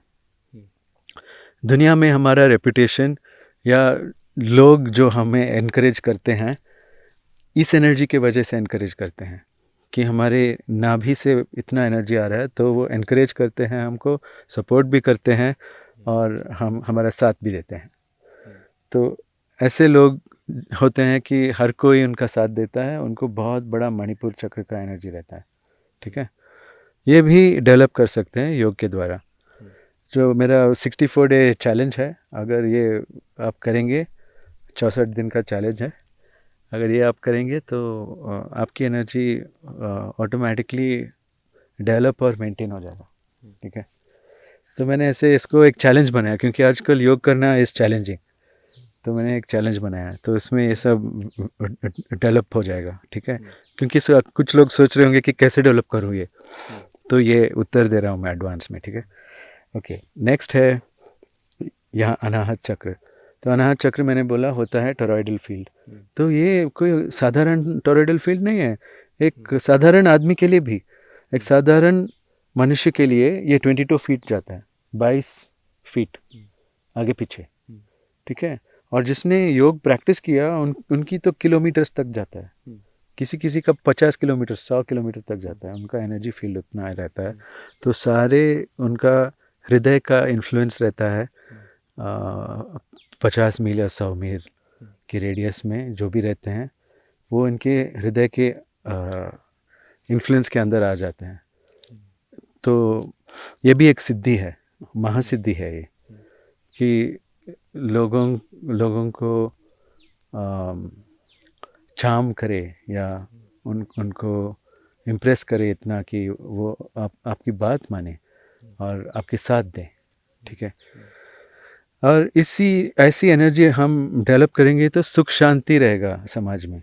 [SPEAKER 1] दुनिया में हमारा रेपुटेशन या लोग जो हमें एनकरेज करते हैं, इस एनर्जी के वजह से एनकरेज करते हैं कि हमारे नाभि से इतना एनर्जी आ रहा है, तो वो एनकरेज करते हैं, हमको सपोर्ट भी करते हैं और हम हमारा साथ भी देते हैं। तो ऐसे लोग होते हैं कि हर कोई उनका साथ देता है, उनको बहुत बड़ा मणिपुर चक्र का एनर्जी रहता है। ठीक है, ये भी डेवलप कर सकते हैं योग के द्वारा। जो मेरा 64 डे चैलेंज है, अगर ये आप करेंगे, 64 दिन का चैलेंज है, अगर ये आप करेंगे तो आपकी एनर्जी ऑटोमेटिकली डेवलप और मेंटेन हो जाएगा। ठीक है, तो मैंने ऐसे इसको एक चैलेंज बनाया, क्योंकि आजकल योग करना इज़ चैलेंजिंग। तो मैंने एक चैलेंज बनाया, तो इसमें ये सब डेवलप हो जाएगा। ठीक है, क्योंकि कुछ लोग सोच रहे होंगे कि कैसे डेवलप करूँ ये, तो ये उत्तर दे रहा हूँ मैं एडवांस में। ठीक है, ओके, नेक्स्ट है यहाँ अनाहत चक्र। तो अनाहत चक्र मैंने बोला होता है टॉरॉइडल फील्ड। तो ये कोई साधारण टॉरॉइडल फील्ड नहीं है। एक साधारण आदमी के लिए भी, एक साधारण मनुष्य के लिए ये 22 फीट जाता है, 22 फीट आगे पीछे। ठीक है, और जिसने योग प्रैक्टिस किया उनकी तो किलोमीटर्स तक जाता है। किसी किसी का 50 किलोमीटर 100 किलोमीटर तक जाता है, उनका एनर्जी फील्ड उतना रहता है। तो सारे उनका हृदय का इन्फ्लुएंस रहता है 50 मील या 100 मील की रेडियस में जो भी रहते हैं, वो इनके हृदय के इन्फ्लुएंस के अंदर आ जाते हैं। तो ये भी एक सिद्धि है, महासिद्धि है ये, कि लोगों को चार्म करे या उनको इम्प्रेस करे इतना कि वो आपकी बात माने और आपके साथ दें। ठीक है, और ऐसी एनर्जी हम डेवलप करेंगे तो सुख शांति रहेगा समाज में।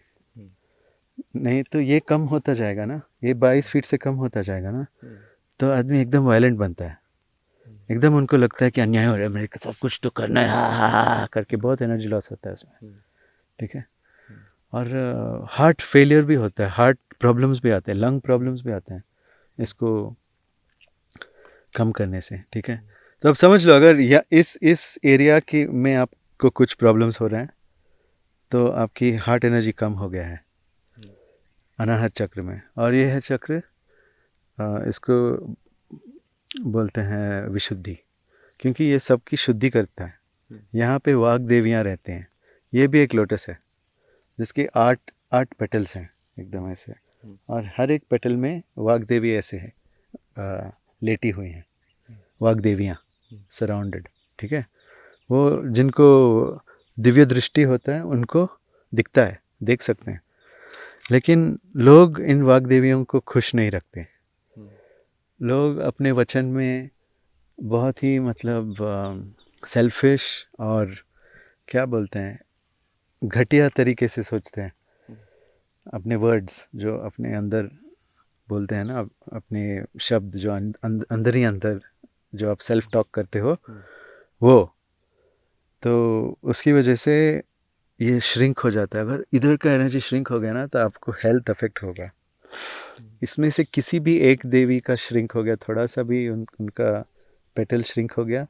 [SPEAKER 1] नहीं तो ये कम होता जाएगा ना, ये 22 फीट से कम होता जाएगा ना, तो आदमी एकदम वायलेंट बनता है, एकदम उनको लगता है कि अन्याय हो रहा है, मेरे को सब कुछ तो करना है, हा करके बहुत एनर्जी लॉस होता है उसमें। ठीक है, और हार्ट फेलियर भी होता है, हार्ट प्रॉब्लम्स भी आते हैं, लंग प्रॉब्लम्स भी आते हैं इसको कम करने से। ठीक है, तो अब समझ लो, अगर या इस एरिया की में आपको कुछ प्रॉब्लम्स हो रहे हैं, तो आपकी हार्ट एनर्जी कम हो गया है अनाहत चक्र में। और ये है चक्र, इसको बोलते हैं विशुद्धि, क्योंकि ये सबकी शुद्धि करता है। यहाँ पे वाग देवियाँ रहते हैं। ये भी एक लोटस है जिसके 8 पेटल्स हैं एकदम ऐसे, और हर एक पेटल में वाग देवी ऐसे है, लेटी हुई हैं वाग देवियाँ सराउंडेड। ठीक है, वो जिनको दिव्य दृष्टि होता है उनको दिखता है, देख सकते हैं, लेकिन लोग इन वाग देवियों को खुश नहीं रखते। लोग अपने वचन में बहुत ही मतलब सेल्फिश और क्या बोलते हैं, घटिया तरीके से सोचते हैं अपने वर्ड्स जो अपने अंदर बोलते हैं ना, अपने शब्द जो अंदर ही अंदर जो आप सेल्फ टॉक करते हो, वो तो उसकी वजह से ये श्रिंक हो जाता है। अगर इधर का एनर्जी श्रिंक हो गया ना तो आपको हेल्थ अफेक्ट होगा। इसमें से किसी भी एक देवी का श्रिंक हो गया, थोड़ा सा भी उनका पेटल श्रिंक हो गया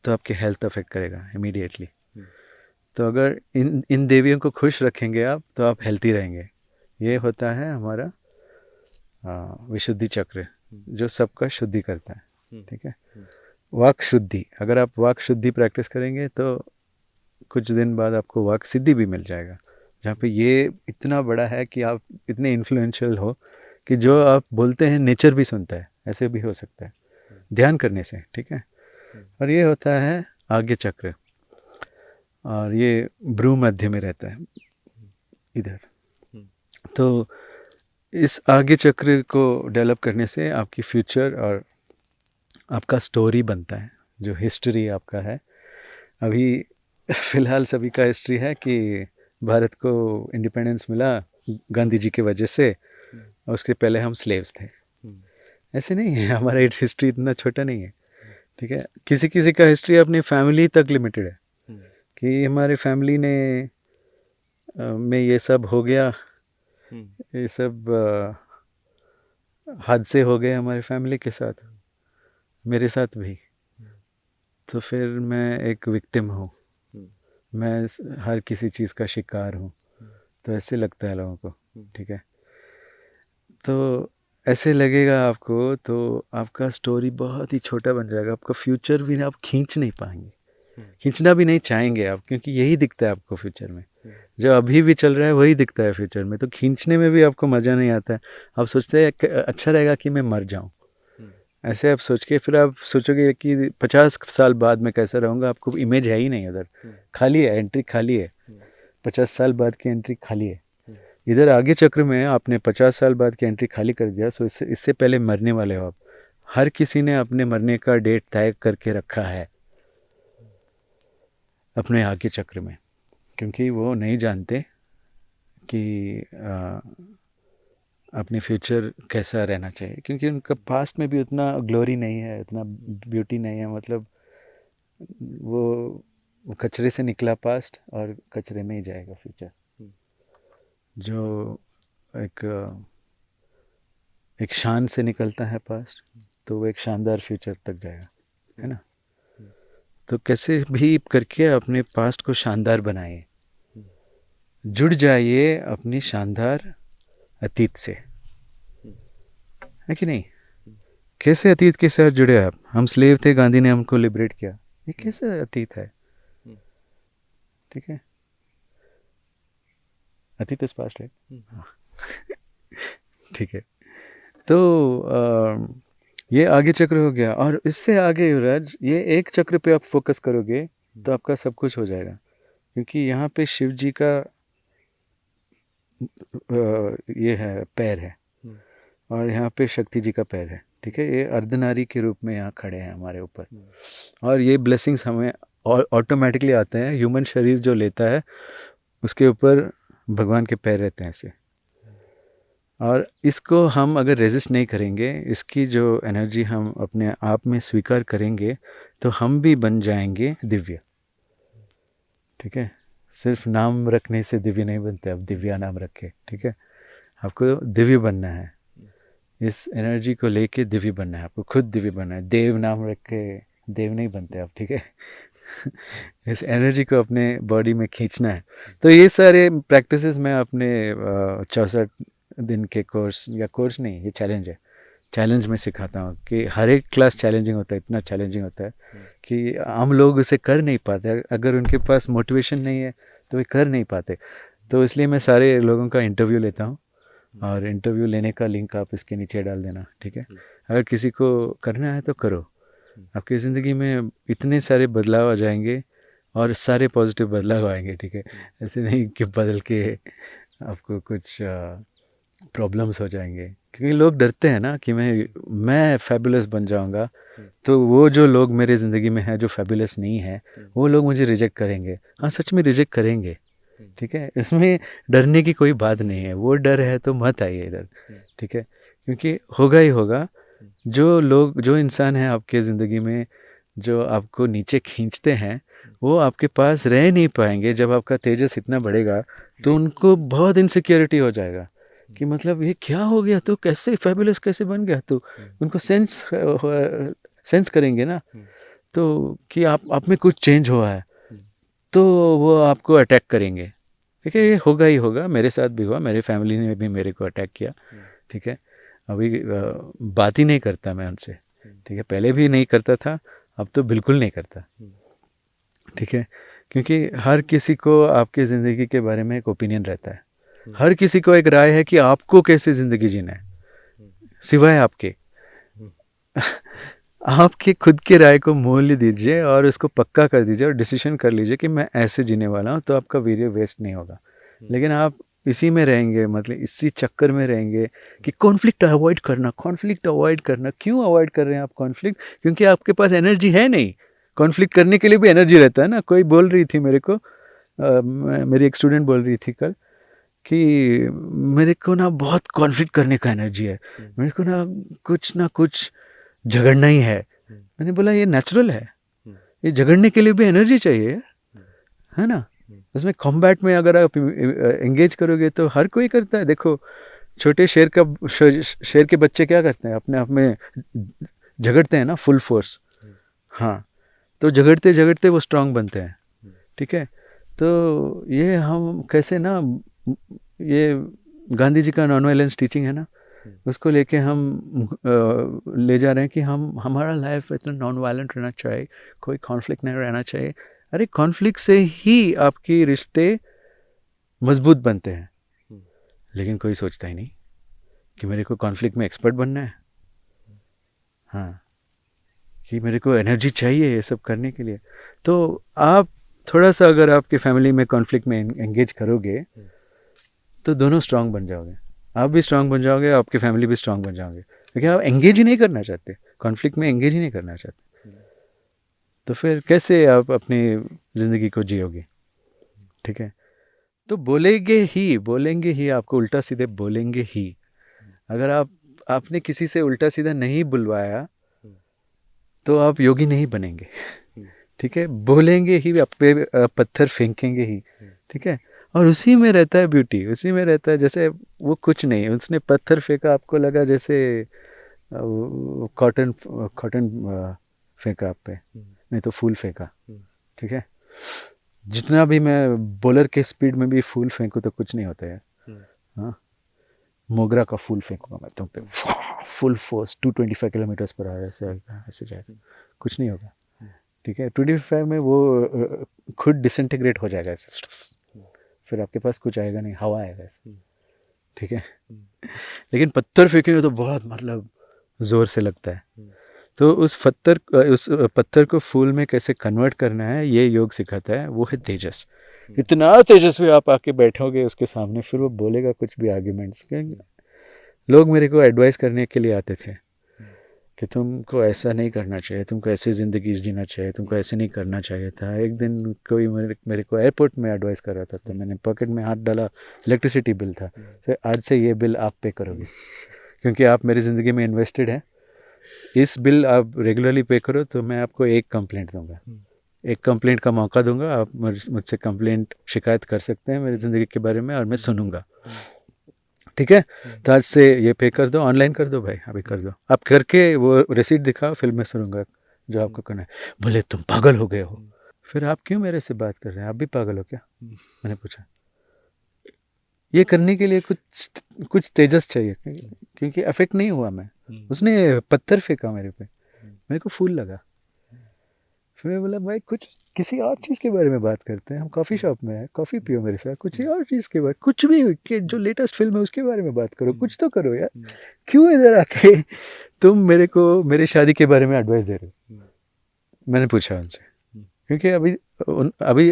[SPEAKER 1] तो आपके हेल्थ अफेक्ट करेगा इमीडिएटली। तो अगर इन देवियों को खुश रखेंगे आप तो आप हेल्थी रहेंगे। ये होता है हमारा विशुद्धि चक्र जो सबका शुद्धि करता है। ठीक है, वाक शुद्धि, अगर आप वाक शुद्धि प्रैक्टिस करेंगे तो कुछ दिन बाद आपको वाक सिद्धि भी मिल जाएगा, जहाँ पे ये इतना बड़ा है कि आप इतने इन्फ्लुएंशियल हो कि जो आप बोलते हैं नेचर भी सुनता है। ऐसे भी हो सकता है ध्यान करने से। ठीक है, और ये होता है आगे चक्र, और ये भ्रू मध्य में रहता है इधर। तो इस आगे चक्र को डेवलप करने से आपकी फ्यूचर और आपका स्टोरी बनता है, जो हिस्ट्री आपका है। अभी फ़िलहाल सभी का हिस्ट्री है कि भारत को इंडिपेंडेंस मिला गांधी जी की वजह से, और उसके पहले हम स्लेव्स थे। ऐसे नहीं है, हमारा हिस्ट्री इतना छोटा नहीं है। ठीक है, किसी किसी का हिस्ट्री अपनी फैमिली तक लिमिटेड है कि हमारी फैमिली ने में ये सब हो गया, ये सब हादसे हो गए हमारी फैमिली के साथ, मेरे साथ भी। तो फिर मैं एक विक्टिम हूँ, मैं हर किसी चीज़ का शिकार हूँ। तो ऐसे लगता है लोगों को। ठीक है, तो ऐसे लगेगा आपको तो आपका स्टोरी बहुत ही छोटा बन जाएगा। आपका फ्यूचर भी आप खींच नहीं पाएंगे, खींचना भी नहीं चाहेंगे आप, क्योंकि यही दिखता है आपको फ्यूचर में। जो अभी भी चल रहा है वही दिखता है फ्यूचर में, तो खींचने में भी आपको मज़ा नहीं आता है। आप सोचते हैं अच्छा रहेगा कि मैं मर जाऊं। ऐसे आप सोच के फिर आप सोचोगे कि 50 साल बाद मैं कैसा रहूँगा। आपको इमेज है ही नहीं उधर, खाली है, एंट्री खाली है। 50 साल बाद की एंट्री खाली है। इधर आगे चक्र में आपने 50 साल बाद की एंट्री खाली कर दिया, सो इससे पहले मरने वाले हो आप। हर किसी ने अपने मरने का डेट तय करके रखा है अपने आगे चक्र में, क्योंकि वो नहीं जानते कि अपने फ्यूचर कैसा रहना चाहिए, क्योंकि उनका पास्ट में भी उतना ग्लोरी नहीं है, उतना ब्यूटी नहीं है। मतलब वो कचरे से निकला पास्ट और कचरे में ही जाएगा फ्यूचर। जो एक शान से निकलता है पास्ट तो वो एक शानदार फ्यूचर तक जाएगा, है ना। तो कैसे भी करके अपने पास्ट को शानदार बनाइए, जुड़ जाइए अपनी शानदार अतीत से, है कि नहीं। कैसे अतीत के साथ जुड़े आप? हम स्लेव थे, गांधी ने हमको लिबरेट किया, ये कैसे अतीत है? ठीक है, अतीत इज पास्ट, राइट। ठीक है, तो ये आगे चक्र हो गया। और इससे आगे युवराज, ये एक चक्र पे आप फोकस करोगे तो आपका सब कुछ हो जाएगा, क्योंकि यहाँ पे शिव जी का ये है, पैर है, और यहाँ पे शक्ति जी का पैर है। ठीक है, ये अर्धनारी के रूप में यहाँ खड़े हैं हमारे ऊपर, और ये ब्लेसिंग्स हमें ऑटोमेटिकली आते हैं। ह्यूमन शरीर जो लेता है उसके ऊपर भगवान के पैर रहते हैं ऐसे, और इसको हम अगर रेजिस्ट नहीं करेंगे, इसकी जो एनर्जी हम अपने आप में स्वीकार करेंगे, तो हम भी बन जाएंगे दिव्य। ठीक है, सिर्फ नाम रखने से दिव्य नहीं बनते, अब दिव्या नाम रखे। ठीक है, आपको दिव्य बनना है, इस एनर्जी को लेके दिव्य बनना है, आपको खुद दिव्य बनना है। देव नाम रख के देव नहीं बनते आप। ठीक है, इस एनर्जी को अपने बॉडी में खींचना है। तो ये सारे प्रैक्टिसेस मैं अपने 64 दिन के कोर्स, या कोर्स नहीं, ये चैलेंज है, चैलेंज में सिखाता हूँ कि हर एक क्लास चैलेंजिंग होता है, इतना चैलेंजिंग होता है कि हम लोग उसे कर नहीं पाते। अगर उनके पास मोटिवेशन नहीं है तो वे कर नहीं पाते। तो इसलिए मैं सारे लोगों का इंटरव्यू लेता हूँ, और इंटरव्यू लेने का लिंक आप इसके नीचे डाल देना। ठीक है, अगर किसी को करना है तो करो, आपकी ज़िंदगी में इतने सारे बदलाव आ जाएंगे, और सारे पॉजिटिव बदलाव आएंगे। ठीक है, ऐसे नहीं कि बदल के आपको कुछ प्रॉब्लम्स हो जाएंगे, क्योंकि लोग डरते हैं ना कि मैं फैबुलस बन जाऊंगा, तो वो जो लोग मेरे ज़िंदगी में हैं जो फैबुलस नहीं है, वो लोग मुझे रिजेक्ट करेंगे। हाँ, सच में रिजेक्ट करेंगे, ठीक है, इसमें डरने की कोई बात नहीं है, वो डर है तो मत आइए इधर, ठीक है, क्योंकि होगा ही होगा। जो लोग, जो इंसान है आपके ज़िंदगी में जो आपको नीचे खींचते हैं, वो आपके पास रह नहीं पाएंगे। जब आपका तेजस इतना बढ़ेगा तो उनको बहुत इनसिक्योरिटी हो जाएगा कि मतलब ये क्या हो गया, तो कैसे फैबुलस कैसे बन गया, तो उनको सेंस करेंगे ना, तो कि आप में कुछ चेंज हुआ है, तो वो आपको अटैक करेंगे। ठीक है, ये होगा ही होगा, मेरे साथ भी हुआ, मेरी फैमिली ने भी मेरे को अटैक किया। ठीक है, अभी बात ही नहीं करता मैं उनसे, ठीक है, पहले भी नहीं करता था, अब तो बिल्कुल नहीं करता। ठीक है, क्योंकि हर किसी को आपकी ज़िंदगी के बारे में एक ओपिनियन रहता है, हर किसी को एक राय है कि आपको कैसे ज़िंदगी जीना है, सिवाय आपके। आपके खुद के राय को मूल्य दीजिए और उसको पक्का कर दीजिए और डिसीजन कर लीजिए कि मैं ऐसे जीने वाला हूँ, तो आपका वीर्य वेस्ट नहीं होगा। लेकिन आप इसी में रहेंगे, मतलब इसी चक्कर में रहेंगे कि कॉन्फ्लिक्ट अवॉइड करना, कॉन्फ्लिक्ट अवॉइड करना। क्यों अवॉइड कर रहे हैं आप कॉन्फ्लिक्ट? क्योंकि आपके पास एनर्जी है नहीं। कॉन्फ्लिक्ट करने के लिए भी एनर्जी रहता है ना। कोई बोल रही थी मेरे को, मेरी एक स्टूडेंट बोल रही थी कल कि मेरे को ना बहुत कॉन्फ्लिक्ट करने का एनर्जी है, मेरे को ना कुछ झगड़ना ही है। मैंने बोला ये नेचुरल है, ये झगड़ने के लिए भी एनर्जी चाहिए, है ना। उसमें कॉम्बैट में अगर आप एंगेज करोगे तो हर कोई करता है। देखो, छोटे शेर के बच्चे क्या करते हैं, अपने आप में झगड़ते हैं ना, फुल फोर्स। हाँ, तो झगड़ते झगड़ते वो स्ट्रांग बनते हैं। ठीक है, तो ये हम कैसे ना, ये गांधी जी का नॉन वायलेंस टीचिंग है ना, उसको लेके हम ले जा रहे हैं कि हमारा लाइफ इतना नॉन वायलेंट रहना चाहिए, कोई कॉन्फ्लिक्ट नहीं रहना चाहिए। अरे कॉन्फ्लिक्ट से ही आपके रिश्ते मजबूत बनते हैं। लेकिन कोई सोचता ही नहीं कि मेरे को कॉन्फ्लिक्ट में एक्सपर्ट बनना है, हाँ, कि मेरे को एनर्जी चाहिए ये सब करने के लिए। तो आप थोड़ा सा अगर आपकी फैमिली में कॉन्फ्लिक्ट में एंगेज करोगे तो दोनों स्ट्रांग बन जाओगे, आप भी स्ट्रांग बन जाओगे, आपकी फैमिली भी स्ट्रांग बन जाओगे, क्योंकि आप एंगेज ही नहीं करना चाहते, कॉन्फ्लिक्ट में एंगेज ही नहीं करना चाहते। तो फिर कैसे आप अपनी ज़िंदगी को जियोगे? ठीक है, तो बोलेंगे ही आपको, उल्टा सीधे बोलेंगे ही। अगर आपने किसी से उल्टा सीधा नहीं बुलवाया तो आप योगी नहीं बनेंगे। ठीक है, बोलेंगे ही, आप पे पत्थर फेंकेंगे ही। ठीक है, और उसी में रहता है ब्यूटी, उसी में रहता है। जैसे वो कुछ नहीं, उसने पत्थर फेंका, आपको लगा जैसे कॉटन फेंका आप पे, नहीं तो फूल फेंका। ठीक है, जितना भी मैं बॉलर के स्पीड में भी फूल फेंकूँ तो कुछ नहीं होता है। हाँ, मोगरा का फूल फेंकूंगा मैं तुम पे, full force 225 kilometre per hour ऐसे जाएगा, कुछ नहीं होगा। ठीक है, 225 में वो खुद डिसइंटीग्रेट हो जाएगा ऐसे, फिर आपके पास कुछ आएगा नहीं, हवा आएगा ऐसे। ठीक है, लेकिन पत्थर फेंकेंगे तो बहुत मतलब ज़ोर से लगता है। तो उस पत्थर को फूल में कैसे कन्वर्ट करना है, ये योग सिखाता है। वो है तेजस। इतना तेजस्वी आप आके बैठोगे उसके सामने, फिर वो बोलेगा कुछ भी आर्ग्यूमेंट्स। लोग मेरे को एडवाइस करने के लिए आते थे कि तुमको ऐसा नहीं करना चाहिए, तुमको ऐसे ज़िंदगी जीना चाहिए, तुमको ऐसे नहीं करना चाहिए था। एक दिन कोई मेरे को एयरपोर्ट में एडवाइस कर रहा था, तो मैंने पॉकेट में हाथ डाला, इलेक्ट्रिसिटी बिल था। तो आज से ये बिल आप पे करोगे, क्योंकि आप मेरी ज़िंदगी में इन्वेस्टेड हैं। इस बिल आप रेगुलरली पे करो तो मैं आपको एक कंप्लेंट दूंगा, एक कंप्लेंट का मौका दूंगा। आप मुझसे कंप्लेंट शिकायत कर सकते हैं मेरी ज़िंदगी के बारे में, और मैं सुनूंगा। ठीक है, तो आज से ये पे कर दो, ऑनलाइन कर दो भाई, अभी कर दो। आप करके वो रिसीट दिखाओ, फिर मैं सुनूंगा जो आपको करना है। बोले तुम पागल हो गए हो, फिर आप क्यों मेरे से बात कर रहे हैं, आप भी पागल हो क्या? मैंने पूछा। ये करने के लिए कुछ तेजस चाहिए, क्योंकि अफेक्ट नहीं हुआ मैं। उसने पत्थर फेंका मेरे पे, मेरे को फूल लगा। फिर मैं बोला भाई कुछ किसी और चीज़ के बारे में बात करते हैं, हम कॉफ़ी शॉप में है, कॉफ़ी पियो मेरे साथ, कुछ और चीज़ के बारे, कुछ भी कि जो लेटेस्ट फिल्म है उसके बारे में बात करो, कुछ तो करो यार। क्यों इधर आके तुम मेरे को मेरी शादी के बारे में एडवाइस दे रहे हो? मैंने पूछा उनसे, क्योंकि अभी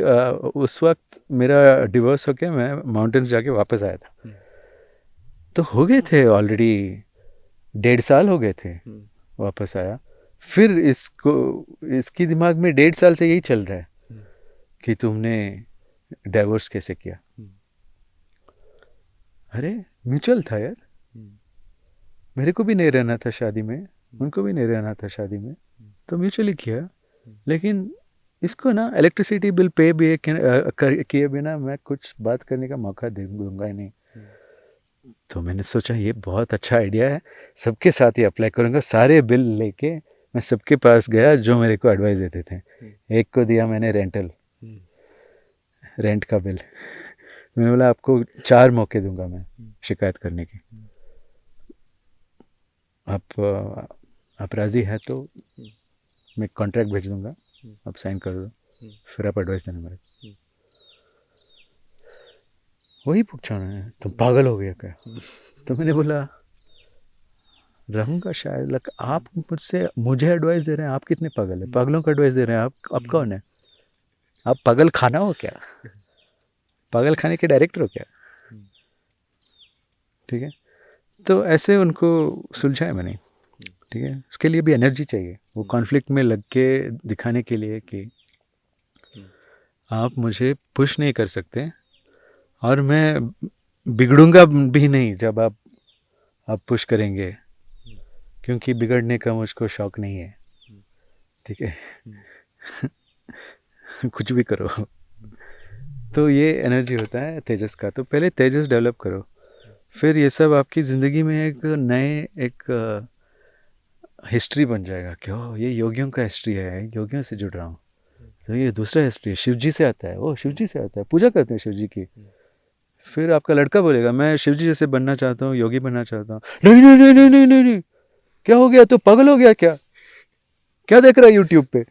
[SPEAKER 1] उस वक्त मेरा डिवोर्स होके मैं माउंटेन्स जाके वापस आया था, तो हो गए थे ऑलरेडी 1.5 साल हो गए थे वापस आया। फिर इसकी दिमाग में 1.5 साल से यही चल रहा है कि तुमने डाइवोर्स कैसे किया। अरे म्यूचुअल था यार, मेरे को भी नहीं रहना था शादी में, उनको भी नहीं रहना था शादी में, तो म्यूचुअली किया। लेकिन इसको ना इलेक्ट्रिसिटी बिल पे भी किए बिना मैं कुछ बात करने का मौका दूंगा ही नहीं। तो मैंने सोचा ये बहुत अच्छा आइडिया है, सबके साथ ही अप्लाई करूँगा। सारे बिल लेके मैं सबके पास गया जो मेरे को एडवाइस देते थे। एक को दिया मैंने रेंट का बिल। मैंने बोला आपको 4 मौके दूंगा मैं शिकायत करने की, आप राज़ी है तो मैं कॉन्ट्रैक्ट भेज दूंगा, आप साइन कर दो, फिर आप एडवाइस देना मेरे को। वही पूछा उन्होंने, तुम पागल हो गया क्या? तो मैंने बोला रहूँगा शायद, लग आप मुझे एडवाइस दे रहे हैं, आप कितने पागल हैं? पागलों को एडवाइस दे रहे हैं आप कौन है? आप पागल खाना हो क्या? पागल खाने के डायरेक्टर हो क्या? ठीक है, तो ऐसे उनको सुलझाया मैंने। ठीक है, उसके लिए भी एनर्जी चाहिए, वो कॉन्फ्लिक्ट में लग के दिखाने के लिए कि आप मुझे पुश नहीं कर सकते और मैं बिगड़ूंगा भी नहीं जब आप पुश करेंगे, क्योंकि बिगड़ने का मुझको शौक नहीं है। ठीक है कुछ भी करो। तो ये एनर्जी होता है तेजस का। तो पहले तेजस डेवलप करो, फिर ये सब आपकी ज़िंदगी में एक हिस्ट्री बन जाएगा कि ओह ये योगियों का हिस्ट्री है, योगियों से जुड़ रहा हूँ। तो ये दूसरा हिस्ट्री है, शिव जी से आता है, ओ शिव जी से आता है, पूजा करते हैं शिव जी की। फिर आपका लड़का बोलेगा मैं शिव जी जैसे बनना चाहता हूँ, योगी बनना चाहता हूँ। नहीं नहीं नहीं नहीं नहीं नहीं नहीं, क्या हो गया, तो पागल हो गया क्या? क्या देख रहा है यूट्यूब पे?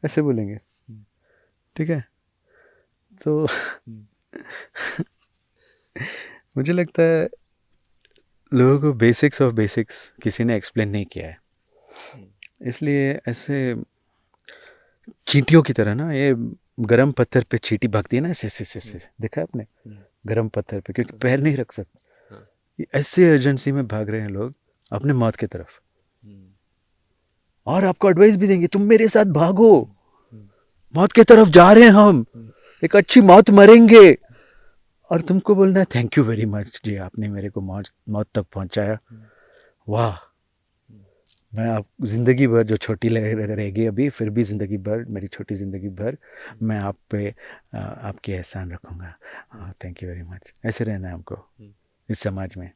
[SPEAKER 1] ऐसे बोलेंगे। ठीक है, तो मुझे लगता है लोगों को बेसिक्स ऑफ बेसिक्स किसी ने एक्सप्लेन नहीं किया है, इसलिए ऐसे चींटियों की तरह ना, ये गरम पत्थर पे चींटी भागती है ना, ऐसे देखा है आपने? गरम पत्थर पे, क्योंकि पैर नहीं रख सकते, ये ऐसे अर्जेंसी में भाग रहे हैं लोग अपने मौत की तरफ, और आपको एडवाइस भी देंगे तुम मेरे साथ भागो, मौत की तरफ जा रहे हैं हम, एक अच्छी मौत मरेंगे, और तुमको बोलना है थैंक यू वेरी मच जी, आपने मेरे को मौत तक पहुंचाया। वाह, मैं आप ज़िंदगी भर जो छोटी रहेगी अभी, फिर भी ज़िंदगी भर, मेरी छोटी ज़िंदगी भर मैं आप पे आपके एहसान रखूँगा, थैंक यू वेरी मच। ऐसे रहना है हमको इस समाज में,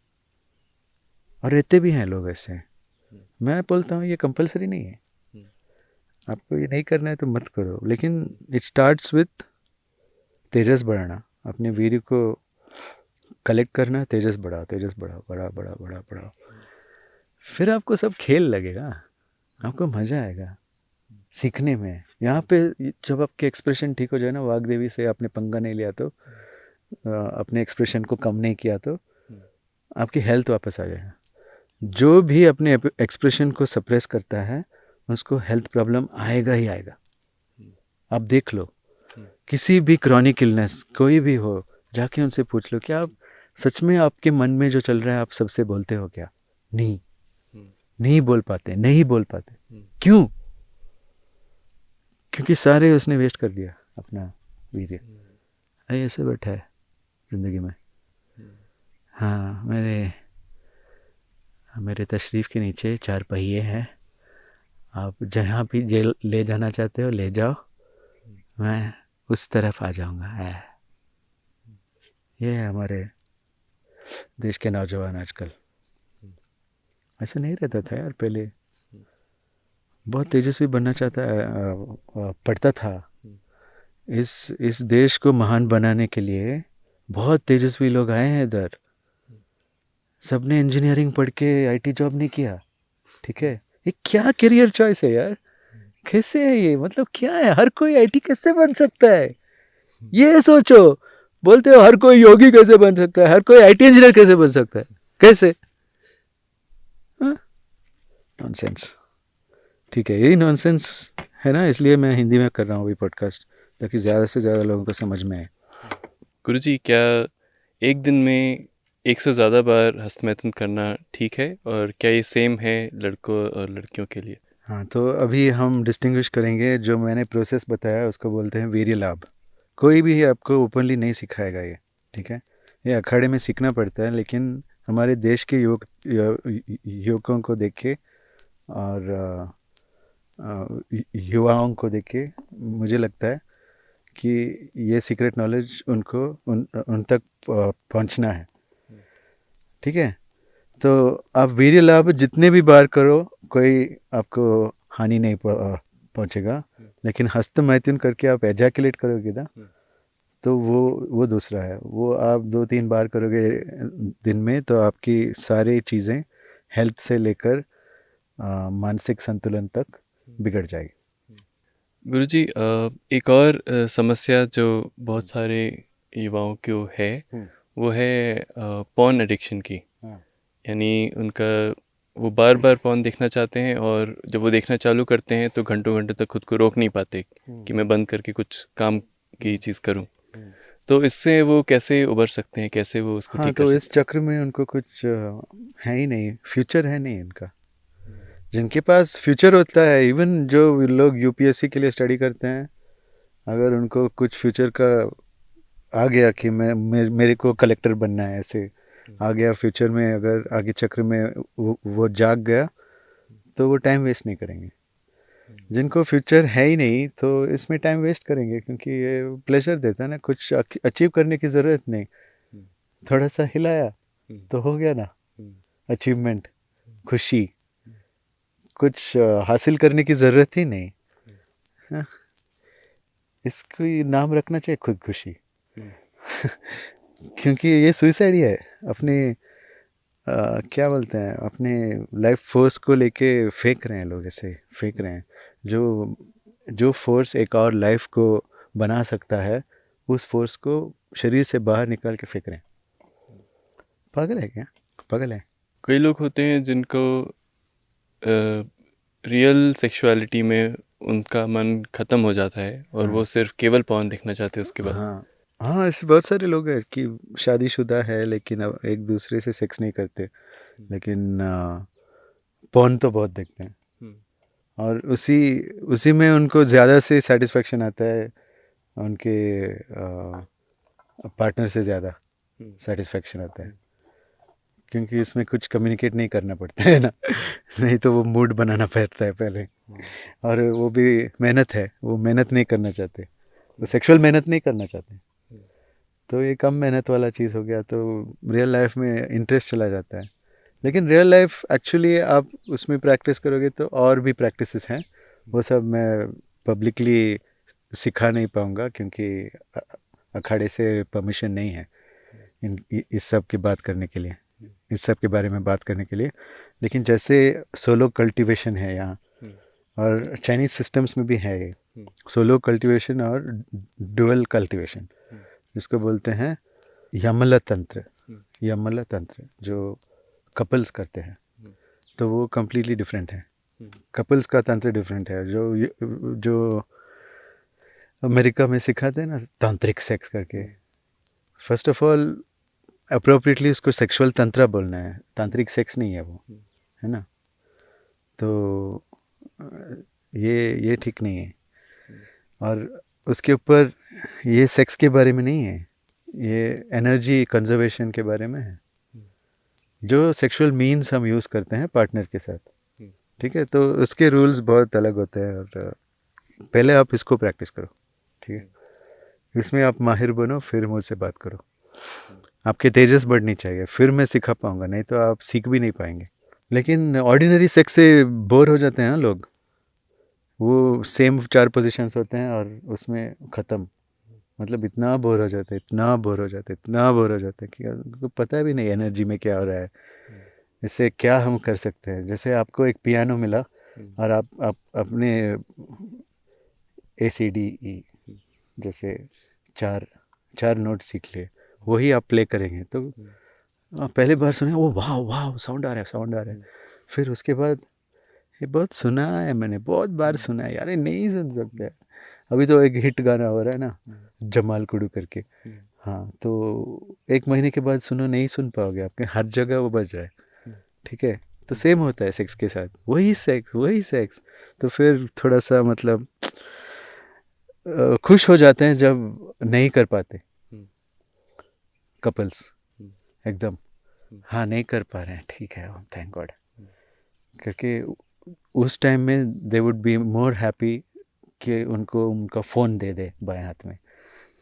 [SPEAKER 1] और रहते भी हैं लोग ऐसे। मैं बोलता हूँ ये कंपलसरी नहीं है, आपको ये नहीं करना है तो मत करो, लेकिन इट स्टार्ट्स विथ तेजस बढ़ाना, अपने वीर को कलेक्ट करना, तेजस बढ़ाओ, तेजस बढ़ाओ, बढ़ाओ बढ़ाओ बढ़ाओ बढ़ाओ, फिर आपको सब खेल लगेगा, आपको मज़ा आएगा सीखने में। यहाँ पे जब आपके एक्सप्रेशन ठीक हो जाए ना, वाग देवी से आपने पंगा नहीं लिया तो, अपने एक्सप्रेशन को कम नहीं किया तो आपकी हेल्थ वापस आ जाएगा। जो भी अपने एक्सप्रेशन को सप्रेस करता है उसको हेल्थ प्रॉब्लम आएगा ही आएगा। आप देख लो, किसी भी क्रॉनिक इलनेस कोई भी हो, जाके उनसे पूछ लो क्या आप सच में आपके मन में जो चल रहा है आप सबसे बोलते हो क्या? नहीं बोल पाते, नहीं बोल पाते। क्यों? क्योंकि सारे उसने वेस्ट कर दिया अपना वीर्य। ऐसे बैठा है ज़िंदगी में। हाँ, मेरे तशरीफ़ के नीचे 4 पहिए हैं, आप जहाँ भी ले जाना चाहते हो ले जाओ, मैं उस तरफ आ जाऊँगा। ये है हमारे देश के नौजवान आजकल। ऐसा नहीं रहता था यार पहले, बहुत तेजस्वी बनना पड़ता था। इस देश को महान बनाने के लिए बहुत तेजस्वी लोग आए हैं इधर, सबने इंजीनियरिंग पढ़ के आईटी जॉब नहीं किया। ठीक है, ये क्या करियर चॉइस है यार? कैसे है ये, मतलब क्या है, हर कोई आईटी कैसे बन सकता है? ये सोचो, बोलते हो हर कोई योगी कैसे बन सकता है, हर कोई आईटी इंजीनियर कैसे बन सकता है, कैसे? नॉनसेंस। ठीक है, यही नॉनसेंस है ना, इसलिए मैं हिंदी में कर रहा हूँ अभी पॉडकास्ट, ताकि ज़्यादा से ज़्यादा लोगों को समझ में आए।
[SPEAKER 2] गुरुजी, क्या एक दिन में एक से ज़्यादा बार हस्तमैथुन करना ठीक है, और क्या ये सेम है लड़कों और लड़कियों के लिए?
[SPEAKER 1] हाँ, तो अभी हम डिस्टिंग्विश करेंगे, जो मैंने प्रोसेस बताया उसको बोलते हैं वीर्य लाभ। कोई भी आपको ओपनली नहीं सिखाएगा ये, ठीक है। ये अखाड़े में सीखना पड़ता है, लेकिन हमारे देश के युवकों को देख के और युवाओं को देख के मुझे लगता है कि ये सीक्रेट नॉलेज उनको उन तक पहुंचना है, ठीक है। तो आप वीर्य लाभ जितने भी बार करो, कोई आपको हानि नहीं पहुंचेगा, लेकिन हस्त मैथुन करके आप एजैकुलेट करोगे ना, तो वो दूसरा है। वो आप 2-3 बार करोगे दिन में, तो आपकी सारी चीज़ें हेल्थ से लेकर मानसिक संतुलन तक बिगड़ जाएगी।
[SPEAKER 2] गुरुजी, एक और समस्या जो बहुत सारे युवाओं को है, वो है पॉर्न एडिक्शन की। यानी उनका वो बार बार पॉर्न देखना चाहते हैं, और जब वो देखना चालू करते हैं तो घंटों घंटों तक खुद को रोक नहीं पाते कि मैं बंद करके कुछ काम की चीज़ करूं। तो इससे वो कैसे उबर सकते हैं, कैसे वो उसको
[SPEAKER 1] हाँ,
[SPEAKER 2] ठीक कर
[SPEAKER 1] तो
[SPEAKER 2] सकते
[SPEAKER 1] इस चक्र में उनको कुछ है ही नहीं, फ्यूचर है नहीं इनका। जिनके पास फ्यूचर होता है, इवन जो लोग यूपीएससी के लिए स्टडी करते हैं, अगर उनको कुछ फ्यूचर का आ गया कि मेरे को कलेक्टर बनना है, ऐसे आ गया फ्यूचर में, अगर आगे चक्र में वो जाग गया, तो वो टाइम वेस्ट नहीं करेंगे। जिनको फ्यूचर है ही नहीं, तो इसमें टाइम वेस्ट करेंगे, क्योंकि ये प्लेजर देता है ना, कुछ अचीव करने की ज़रूरत नहीं, थोड़ा सा हिलाया तो हो गया ना, अचीवमेंट, खुशी, कुछ हासिल करने की ज़रूरत ही नहीं। हाँ, इसको नाम रखना चाहिए खुद खुशी। क्योंकि ये सुइसाइड ही है, अपने क्या बोलते हैं, अपने लाइफ फोर्स को लेके फेंक रहे हैं लोग, ऐसे फेंक रहे हैं। जो फोर्स एक और लाइफ को बना सकता है, उस फोर्स को शरीर से बाहर निकाल के फेंक रहे हैं। पागल है क्या? पागल है।
[SPEAKER 2] कई लोग होते हैं जिनको रियल सेक्सुअलिटी में उनका मन ख़त्म हो जाता है, और वो सिर्फ केवल पॉर्न देखना चाहते हैं उसके बाद।
[SPEAKER 1] हाँ हाँ, ऐसे बहुत सारे लोग हैं कि शादीशुदा है, लेकिन अब एक दूसरे से सेक्स नहीं करते, लेकिन पॉर्न तो बहुत देखते हैं, और उसी में उनको ज़्यादा से सेटिस्फेक्शन आता है, उनके पार्टनर से ज़्यादा सेटिस्फेक्शन आता है, क्योंकि इसमें कुछ कम्युनिकेट नहीं करना पड़ता है ना। नहीं तो वो मूड बनाना पड़ता है पहले, और वो भी मेहनत है, वो मेहनत नहीं करना चाहते, वो सेक्सुअल मेहनत नहीं करना चाहते, तो ये कम मेहनत वाला चीज़ हो गया, तो रियल लाइफ में इंटरेस्ट चला जाता है। लेकिन रियल लाइफ एक्चुअली आप उसमें प्रैक्टिस करोगे तो और भी प्रैक्टिसेस हैं, वो सब मैं पब्लिकली सिखा नहीं पाऊँगा, क्योंकि अखाड़े से परमिशन नहीं है इस सब की बात करने के लिए, इस सब के बारे में बात करने के लिए। लेकिन जैसे सोलो कल्टीवेशन है यहाँ, और चाइनीज़ सिस्टम्स में भी है ये सोलो कल्टीवेशन और डुअल कल्टीवेशन, जिसको बोलते हैं यमला तंत्र। यमला तंत्र जो कपल्स करते हैं, तो वो कम्प्लीटली डिफरेंट है। कपल्स का तंत्र डिफरेंट है। जो अमेरिका में सिखाते हैं ना तांत्रिक सेक्स करके, फर्स्ट ऑफ ऑल अप्रोप्रिएटली उसको सेक्सुअल तंत्र बोलना है, तांत्रिक सेक्स नहीं है वो, है ना। तो ये ठीक नहीं है, और उसके ऊपर ये सेक्स के बारे में नहीं है, ये एनर्जी कंजर्वेशन के बारे में है, जो सेक्सुअल मीन्स हम यूज़ करते हैं पार्टनर के साथ, ठीक है। तो उसके रूल्स बहुत अलग होते हैं, और पहले आप इसको प्रैक्टिस करो, ठीक है। इसमें आप माहिर बनो, फिर मुझसे बात करो। आपके तेजस बढ़नी चाहिए, फिर मैं सिखा पाऊँगा, नहीं तो आप सीख भी नहीं पाएंगे। लेकिन ऑर्डिनरी सेक्स से बोर हो जाते हैं लोग, वो सेम 4 पोजीशंस होते हैं और उसमें ख़त्म, मतलब इतना बोर हो जाते हैं, इतना बोर हो जाते हैं, इतना बोर हो जाते हैं कि उनको पता भी नहीं एनर्जी में क्या हो रहा है, इससे क्या हम कर सकते हैं। जैसे आपको एक पियानो मिला, और आप अपने ACDE जैसे चार नोट सीख लिए, वही आप प्ले करेंगे, तो पहले बार सुने, ओ वाह वाह साउंड आ रहा है, साउंड आ रहा है। फिर उसके बाद ये बहुत सुना है मैंने, बहुत बार सुना है यार, ये नहीं सुन सकते। अभी तो एक हिट गाना हो रहा है ना, जमाल कुडू करके, हाँ, तो 1 महीने के बाद सुनो, नहीं सुन पाओगे, आपके हर जगह वो बज रहा है, ठीक है। तो सेम होता है सेक्स के साथ, वही सेक्स। तो फिर थोड़ा सा मतलब खुश हो जाते हैं जब नहीं कर पाते कपल्स एकदम, हाँ नहीं कर पा रहे हैं, ठीक है थैंक गॉड, क्योंकि उस टाइम में they would be more happy कि उनको उनका फ़ोन दे दे बाएं हाथ में,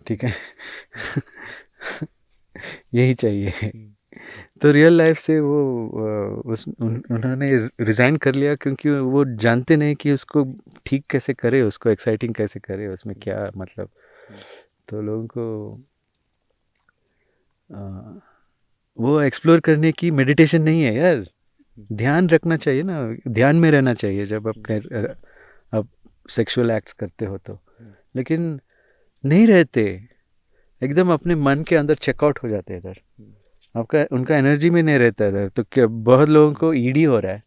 [SPEAKER 1] ठीक है। यही चाहिए। तो रियल लाइफ से वो उन्होंने रिज़ाइन कर लिया, क्योंकि वो जानते नहीं कि उसको ठीक कैसे करे, उसको एक्साइटिंग कैसे करे, उसमें क्या मतलब। तो लोगों को वो एक्सप्लोर करने की मेडिटेशन नहीं है यार, ध्यान रखना चाहिए ना, ध्यान में रहना चाहिए जब आप सेक्सुअल एक्ट्स करते हो तो, लेकिन नहीं रहते, एकदम अपने मन के अंदर चेकआउट हो जाते हैं इधर, आपका उनका एनर्जी में नहीं रहता इधर। तो क्या बहुत लोगों को ईडी हो रहा है,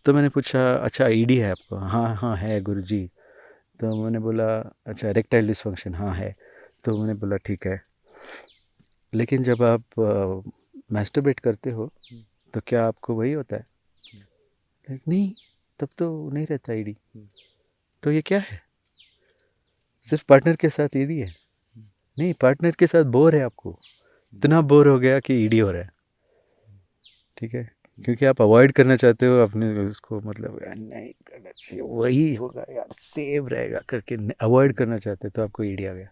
[SPEAKER 1] तो मैंने पूछा अच्छा ईडी है आपको, हाँ हाँ है गुरुजी। तो मैंने बोला अच्छा इरेक्टाइल डिसफंक्शन, हाँ है। तो मैंने बोला ठीक है, लेकिन जब आप मैस्टरबेट करते हो तो क्या आपको वही होता है? नहीं, तब तो नहीं रहता ईडी। तो ये क्या है? सिर्फ पार्टनर के साथ ईडी है? नहीं, पार्टनर के साथ बोर है आपको, इतना बोर हो गया कि ईडी हो रहा है, ठीक है, क्योंकि आप अवॉइड करना चाहते हो अपने उसको, मतलब यार नहीं करना चाहिए, वही होगा यार सेव रहेगा करके अवॉइड करना चाहते हो, तो आपको ईडी आ गया।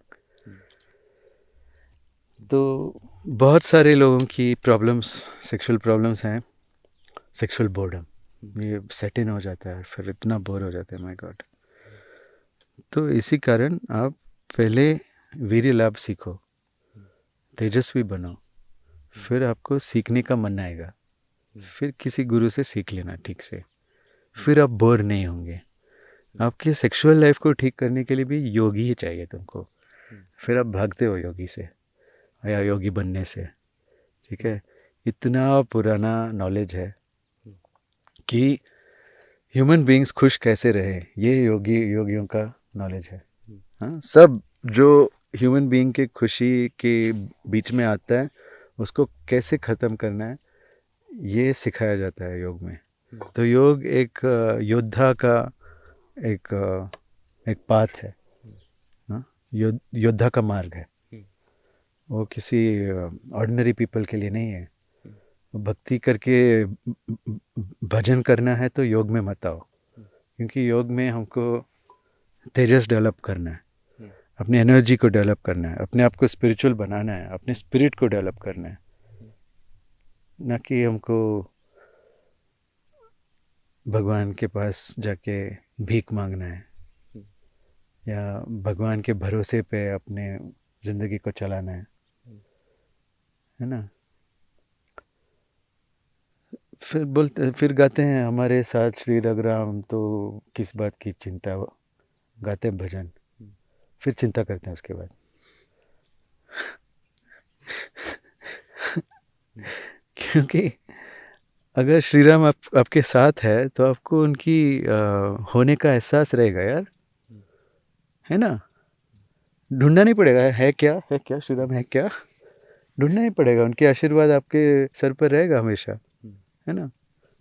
[SPEAKER 1] तो बहुत सारे लोगों की प्रॉब्लम्स, सेक्सुअल प्रॉब्लम्स हैं, सेक्सुअल बोर्डम ये सेट इन हो जाता है, फिर इतना बोर हो जाता है, माय गॉड। तो इसी कारण आप पहले वीर्य लाभ सीखो, तेजस्वी बनो, फिर आपको सीखने का मन आएगा, फिर किसी गुरु से सीख लेना ठीक से, फिर आप बोर नहीं होंगे। आपकी सेक्सुअल लाइफ को ठीक करने के लिए भी योगी ही चाहिए तुमको, फिर आप भागते हो योगी से या योगी बनने से, ठीक है। इतना पुराना नॉलेज है कि ह्यूमन बीइंग्स खुश कैसे रहे, ये योगियों का नॉलेज है। हाँ, सब जो ह्यूमन बीइंग के खुशी के बीच में आता है उसको कैसे ख़त्म करना है, ये सिखाया जाता है योग में। तो योग एक योद्धा का एक पाथ है, हाँ, योद्धा का मार्ग है, वो किसी ऑर्डिनरी पीपल के लिए नहीं है। भक्ति करके भजन करना है तो योग में मत आओ, क्योंकि योग में हमको तेजस डेवलप करना है, अपनी एनर्जी को डेवलप करना है, अपने आप को स्पिरिचुअल बनाना है, अपने स्पिरिट को डेवलप करना है, ना कि हमको भगवान के पास जाके भीख मांगना है या भगवान के भरोसे पे अपने ज़िंदगी को चलाना है ना। फिर गाते हैं हमारे साथ श्री रघुराम, तो किस बात की चिंता, गाते हैं भजन, फिर चिंता करते हैं उसके बाद। क्योंकि अगर श्री राम आपके साथ है तो आपको उनकी होने का एहसास रहेगा यार, है ना। ढूंढना नहीं पड़ेगा है क्या श्री राम है क्या, ढूंढना नहीं पड़ेगा, उनके आशीर्वाद आपके सर पर रहेगा हमेशा, है ना।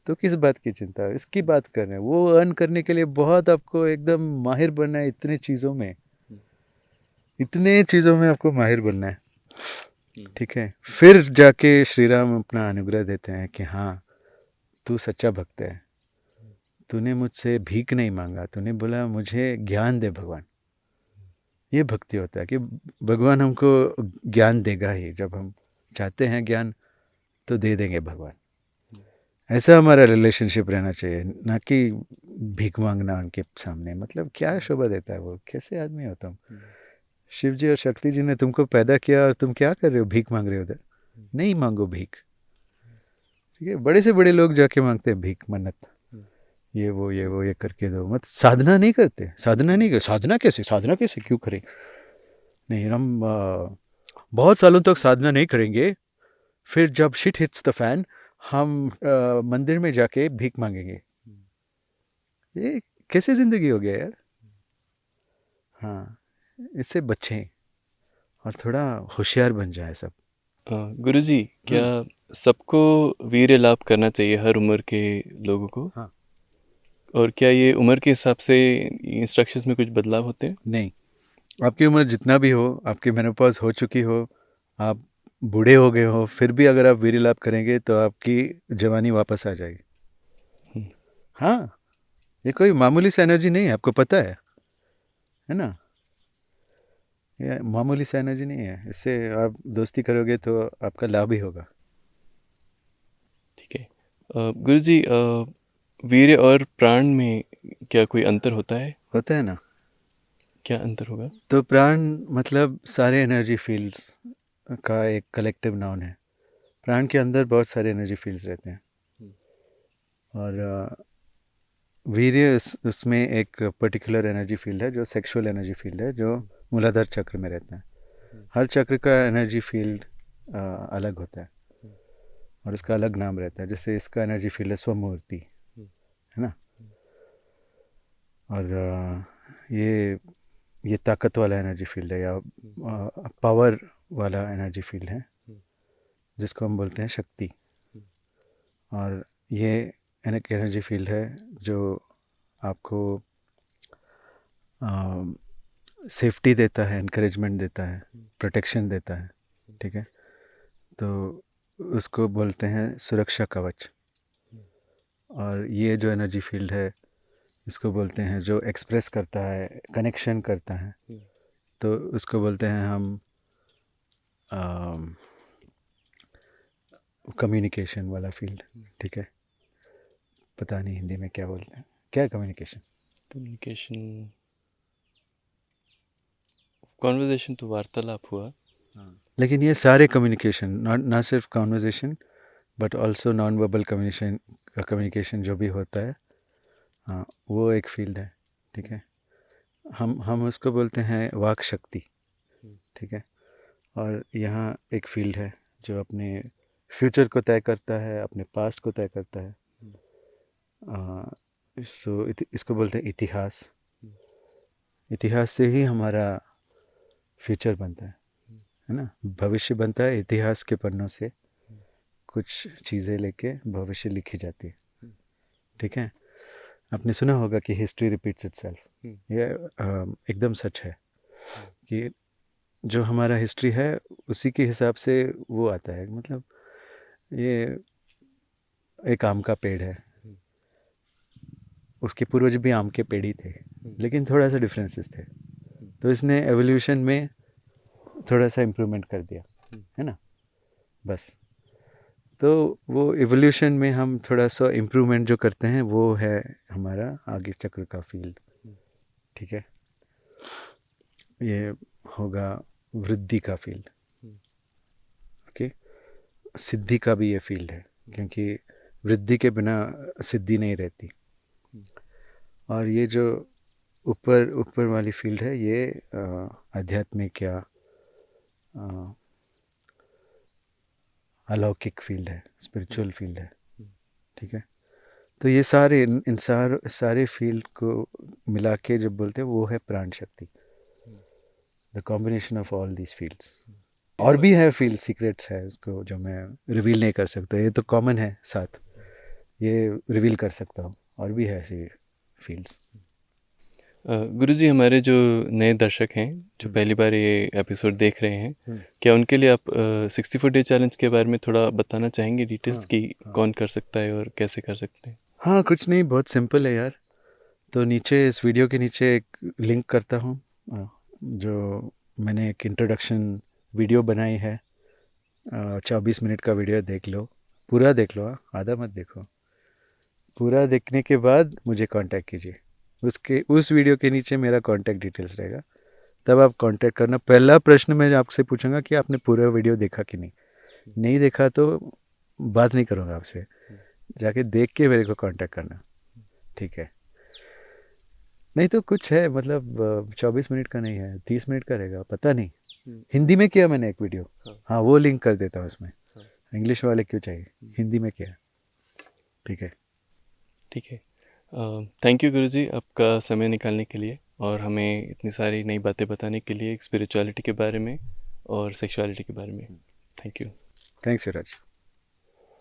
[SPEAKER 1] तो किस बात की चिंता, इसकी बात कर रहे हैं। वो अर्न करने के लिए बहुत आपको एकदम माहिर बनना है, इतने चीज़ों में आपको माहिर बनना है, ठीक है। फिर जाके श्री राम अपना अनुग्रह देते हैं कि हाँ तू सच्चा भक्त है, तूने मुझसे भीख नहीं मांगा, तूने बोला मुझे ज्ञान दे भगवान। ये भक्ति होता है कि भगवान हमको ज्ञान देगा ही, जब हम चाहते हैं ज्ञान तो दे देंगे भगवान। ऐसा हमारा रिलेशनशिप रहना चाहिए, ना कि भीख मांगना उनके सामने। मतलब क्या शोभा देता है वो, कैसे आदमी हो तुम। शिव जी और शक्ति जी ने तुमको पैदा किया और तुम क्या कर रहे हो, भीख मांग रहे हो उधर। नहीं मांगो भीख, ठीक है। बड़े से बड़े लोग जाके मांगते हैं भीख, मन्नत, ये करके दो, मत साधना नहीं करते, साधना कैसे क्यों करें। नहीं, हम बहुत सालों तक साधना नहीं करेंगे, फिर जब शिट हिट्स द फैन हम मंदिर में जाके भीख मांगेंगे। ये कैसे ज़िंदगी हो गया यार। हाँ, इससे बचें और थोड़ा होशियार बन जाए सब।
[SPEAKER 2] गुरुजी, क्या सबको वीर्य लाभ करना चाहिए, हर उम्र के लोगों को?
[SPEAKER 1] हाँ।
[SPEAKER 2] और क्या ये उम्र के हिसाब से इंस्ट्रक्शंस में कुछ बदलाव होते हैं?
[SPEAKER 1] नहीं, आपकी उम्र जितना भी हो, आपकी मेनोपॉज हो चुकी हो, आप बूढ़े हो गए हो, फिर भी अगर आप वीर्य लाभ करेंगे तो आपकी जवानी वापस आ जाएगी।
[SPEAKER 2] हम्म,
[SPEAKER 1] हाँ, ये कोई मामूली सा एनर्जी नहीं है, आपको पता है ना? ये मामूली सा एनर्जी नहीं है, इससे आप दोस्ती करोगे तो आपका लाभ ही होगा।
[SPEAKER 2] ठीक है। गुरुजी, वीर्य और प्राण में क्या कोई अंतर होता है?
[SPEAKER 1] होता है ना?
[SPEAKER 2] क्या अंतर होगा?
[SPEAKER 1] तो प्राण मतलब सारे एनर्जी फील्ड्स का एक कलेक्टिव नाउन है। प्राण के अंदर बहुत सारे एनर्जी फील्ड्स रहते हैं और वीर्य उसमें एक पर्टिकुलर एनर्जी फील्ड है जो सेक्सुअल एनर्जी फील्ड है, जो मूलाधार चक्र में रहता है। हर चक्र का एनर्जी फील्ड अलग होता है और उसका अलग नाम रहता है। जैसे इसका एनर्जी फील्ड है स्वमूर्ति, है ना? और ये ताकत वाला एनर्जी फील्ड है या पावर वाला एनर्जी फील्ड है जिसको हम बोलते हैं शक्ति। और ये एक एनर्जी फील्ड है जो आपको सेफ्टी देता है, इनकरेजमेंट देता है, प्रोटेक्शन देता है। ठीक है, तो उसको बोलते हैं सुरक्षा कवच। और ये जो एनर्जी फील्ड है इसको बोलते हैं जो एक्सप्रेस करता है, कनेक्शन करता है, तो उसको बोलते हैं हम कम्युनिकेशन वाला फील्ड। ठीक है, पता नहीं हिंदी में क्या बोलते हैं, क्या है कम्युनिकेशन?
[SPEAKER 2] कम्युनिकेशन, कॉन्वर्जेशन तो वार्तालाप हुआ।
[SPEAKER 1] लेकिन ये सारे कम्युनिकेशन, ना सिर्फ conversation but also non verbal communication जो भी होता है, हाँ, वो एक फील्ड है। ठीक है, हम उसको बोलते हैं वाक शक्ति। ठीक है, और यहाँ एक फील्ड है जो अपने फ्यूचर को तय करता है, अपने पास्ट को तय करता है। इसको बोलते हैं इतिहास। इतिहास से ही हमारा फ्यूचर बनता है ना? भविष्य बनता है इतिहास के पन्नों से, कुछ चीज़ें लेके भविष्य लिखी जाती है। ठीक है, आपने सुना होगा कि हिस्ट्री रिपीट्स इटसेल्फ। ये एकदम सच है कि जो हमारा हिस्ट्री है उसी के हिसाब से वो आता है। मतलब ये एक आम का पेड़ है, उसके पूर्वज भी आम के पेड़ ही थे, लेकिन थोड़ा सा डिफरेंसेस थे, तो इसने एवोल्यूशन में थोड़ा सा इम्प्रूवमेंट कर दिया, है ना? बस, तो वो एवोल्यूशन में हम थोड़ा सा इम्प्रूवमेंट जो करते हैं वो है हमारा आगे चक्र का फील्ड। ठीक है, ये होगा वृद्धि का फील्ड। ओके, सिद्धि का भी ये फील्ड है, क्योंकि वृद्धि के बिना सिद्धि नहीं रहती। और ये जो ऊपर ऊपर वाली फील्ड है ये आध्यात्मिक या अलौकिक फील्ड है, स्पिरिचुअल फील्ड है। ठीक है, तो ये सारे इन सारे फील्ड को मिला के जब बोलते हैं वो है प्राण शक्ति, the combination of all these fields. और भी है फील्ड, सीक्रेट्स है उसको जो मैं रिवील नहीं कर सकता, ये तो कॉमन है, साथ ये रिवील कर सकता हूँ। और भी है ऐसी फील्ड्स।
[SPEAKER 2] गुरुजी, हमारे जो नए दर्शक हैं जो पहली बार ये एपिसोड देख रहे हैं, क्या उनके लिए आप 64 डे चैलेंज के बारे में थोड़ा बताना चाहेंगे डिटेल्स की कौन कर सकता है और कैसे कर सकते हैं?
[SPEAKER 1] हाँ, कुछ नहीं, बहुत सिंपल है यार। तो नीचे इस वीडियो के नीचे एक लिंक करता हूँ, जो मैंने एक इंट्रोडक्शन वीडियो बनाई है। 24 मिनट का वीडियो, देख लो, पूरा देख लो, आधा मत देखो। पूरा देखने के बाद मुझे कांटेक्ट कीजिए। उस वीडियो के नीचे मेरा कांटेक्ट डिटेल्स रहेगा, तब आप कांटेक्ट करना। पहला प्रश्न मैं आपसे पूछूंगा कि आपने पूरा वीडियो देखा कि नहीं देखा तो बात नहीं करूँगा आपसे, जाके देख के मेरे को कांटेक्ट करना। ठीक है, नहीं तो कुछ है, मतलब 24 मिनट का नहीं है, 30 मिनट का रहेगा, पता नहीं। हिंदी में किया मैंने एक वीडियो, हाँ वो लिंक कर देता हूँ इसमें। इंग्लिश वाले क्यों चाहिए, हिंदी में किया। ठीक है,
[SPEAKER 2] ठीक है। थैंक यू गुरुजी, आपका समय निकालने के लिए और हमें इतनी सारी नई बातें बताने के लिए स्पिरिचुअलिटी के बारे में और सेक्सुअलिटी के बारे में। Thank you.
[SPEAKER 1] Thanks Yuvraj.